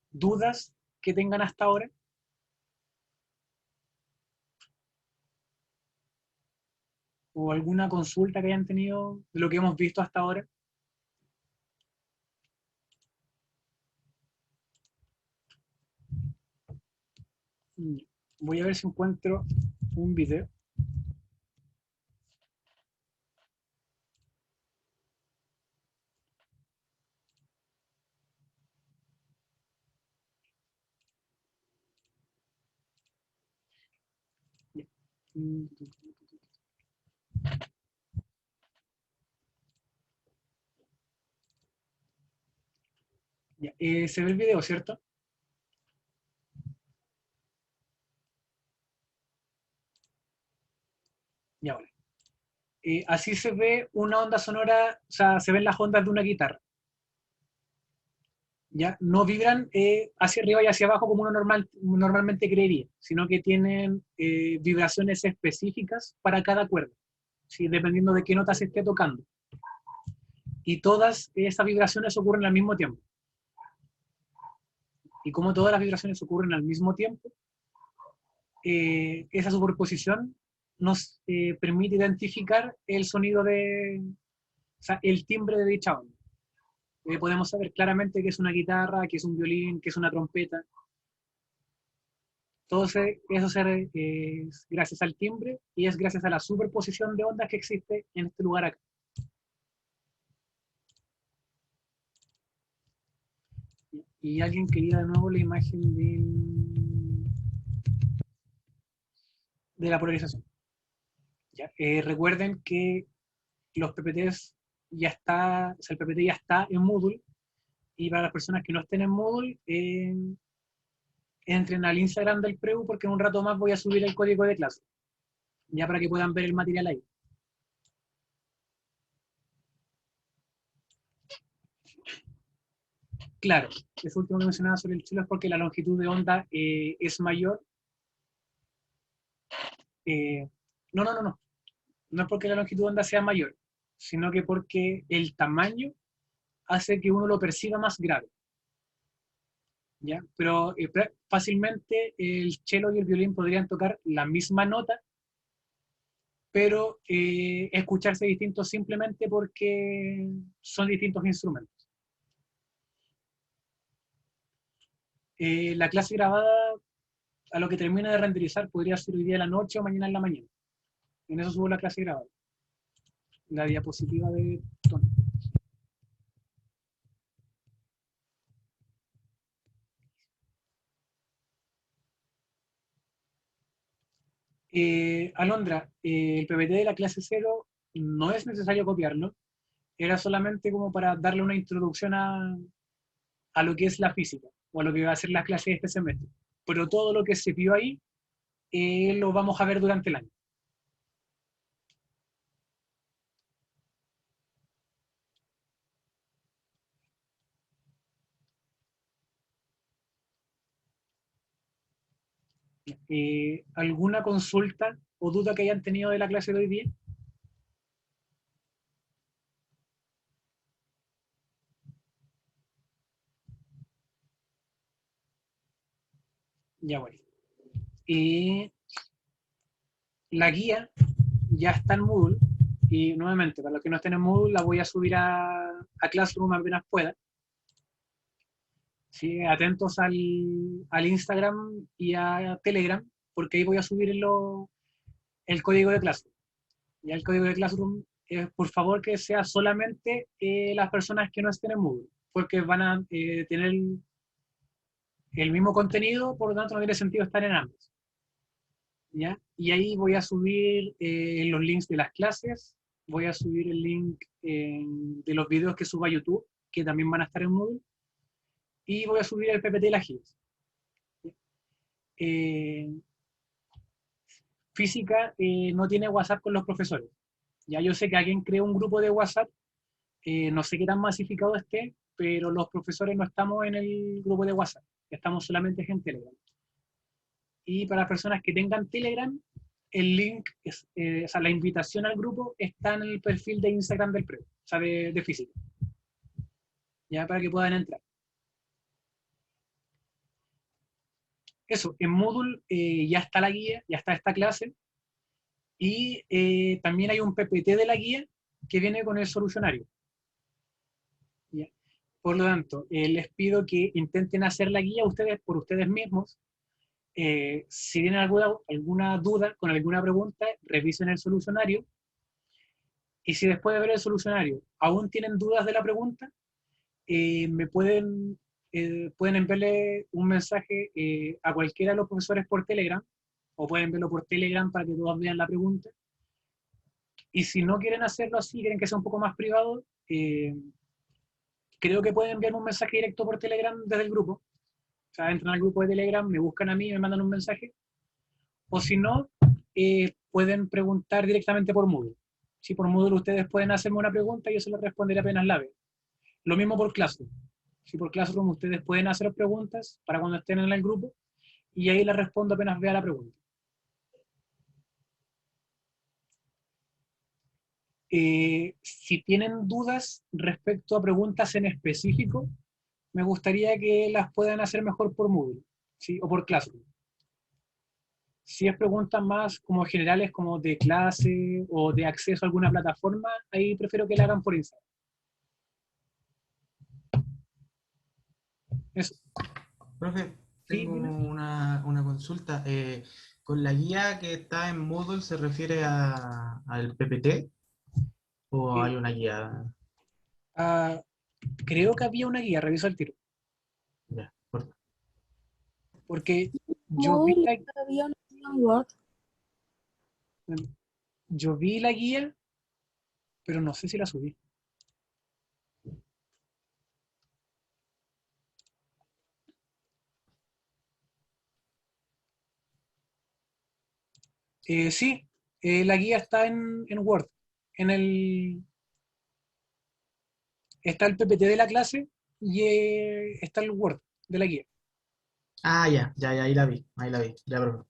¿Dudas que tengan hasta ahora? ¿O alguna consulta que hayan tenido de lo que hemos visto hasta ahora? Voy a ver si encuentro un video. Ya, se ve el video, ¿cierto? Ya, bueno. Así se ve una onda sonora, o sea, se ven las ondas de una guitarra. ya no vibran hacia arriba y hacia abajo como uno normalmente creería, sino que tienen vibraciones específicas para cada cuerda, ¿sí? Dependiendo de qué nota se esté tocando. Y todas esas vibraciones ocurren al mismo tiempo. Y como todas las vibraciones ocurren al mismo tiempo, esa superposición nos permite identificar el sonido o sea, el timbre de dicha onda. Podemos saber claramente que es una guitarra, que es un violín, que es una trompeta. Todo eso es gracias al timbre y es gracias a la superposición de ondas que existe en este lugar acá. Y alguien quería de nuevo la imagen de la polarización. ¿Ya? Recuerden que los PPTs ya está, o sea, el PPT ya está en Moodle, y para las personas que no estén en Moodle, entren al Instagram del Preu, porque en un rato más voy a subir el código de clase, ya para que puedan ver el material ahí. Claro, eso último que mencionaba sobre el chelo es porque la longitud de onda es mayor. Eh, no. No es porque la longitud de onda sea mayor, sino que porque el tamaño hace que uno lo perciba más grave. ¿Ya? Pero fácilmente el cello y el violín podrían tocar la misma nota, pero escucharse distintos simplemente porque son distintos instrumentos. La clase grabada, a lo que termina de renderizar, podría ser hoy día en la noche o mañana en la mañana. En eso subo la clase grabada. La diapositiva de tono. Alondra, el PPT de la clase 0 no es necesario copiarlo, era solamente como para darle una introducción a lo que es la física, o a lo que va a ser la clase de este semestre. Pero todo lo que se vio ahí lo vamos a ver durante el año. ¿Alguna consulta o duda que hayan tenido de la clase de hoy día? Ya bueno. La guía ya está en Moodle, y nuevamente, para los que no estén en Moodle, la voy a subir a Classroom apenas pueda. ¿Sí? Atentos al Instagram y a Telegram, porque ahí voy a subir el código de Classroom. Ya el código de Classroom, por favor que sea solamente las personas que no estén en Moodle, porque van a tener el mismo contenido, por lo tanto no tiene sentido estar en ambos. ¿Ya? Y ahí voy a subir los links de las clases, voy a subir el link de los videos que suba a YouTube, que también van a estar en Moodle, y voy a subir el PPT de las guías. Física no tiene WhatsApp con los profesores. Ya yo sé que alguien creó un grupo de WhatsApp, no sé qué tan masificado esté, pero los profesores no estamos en el grupo de WhatsApp, estamos solamente en Telegram. Y para las personas que tengan Telegram, el link, o sea, la invitación al grupo está en el perfil de Instagram del Preu, o sea, de física. Ya para que puedan entrar. Eso, en Moodle ya está la guía, ya está esta clase, y también hay un PPT de la guía que viene con el solucionario. ¿Ya? Por lo tanto, les pido que intenten hacer la guía ustedes por ustedes mismos. Si tienen alguna duda con alguna pregunta, revisen el solucionario. Y si después de ver el solucionario aún tienen dudas de la pregunta, me pueden enviarle un mensaje a cualquiera de los profesores por Telegram, o pueden verlo por Telegram para que todos vean la pregunta. Y si no quieren hacerlo así, quieren que sea un poco más privado, creo que pueden enviarme un mensaje directo por Telegram desde el grupo. O sea, entran al grupo de Telegram, me buscan a mí y me mandan un mensaje. O si no, pueden preguntar directamente por Moodle. Si por Moodle ustedes pueden hacerme una pregunta, yo se la responderé apenas la vea. Lo mismo por Classroom. Si por Classroom ustedes pueden hacer preguntas para cuando estén en el grupo, y ahí les respondo apenas vea la pregunta. Si tienen dudas respecto a preguntas en específico, me gustaría que las puedan hacer mejor por Moodle, ¿sí? O por Classroom. Si es preguntas más como generales, como de clase o de acceso a alguna plataforma, ahí prefiero que la hagan por Instagram. Eso. Profe, Sí, tengo dime. una consulta. ¿Con la guía que está en Moodle se refiere al PPT o hay una guía? Ah, creo que había una guía, reviso el tiro. Ya, por- Porque yo vi Módulo la, había una opción Word. yo vi la guía, pero no sé si la subí. Sí, la guía está en Word. En el, está el PPT de la clase y está el Word de la guía. Ya, ya, ya, ahí la vi, ya, profe.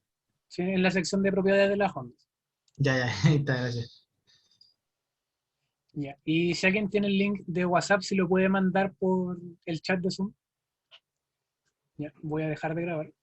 ¿Sí? En la sección de propiedades de las ondas. Ya, ya, ahí está, gracias. Ya. Y si alguien tiene el link de WhatsApp, si lo puede mandar por el chat de Zoom. Ya, voy a dejar de grabar.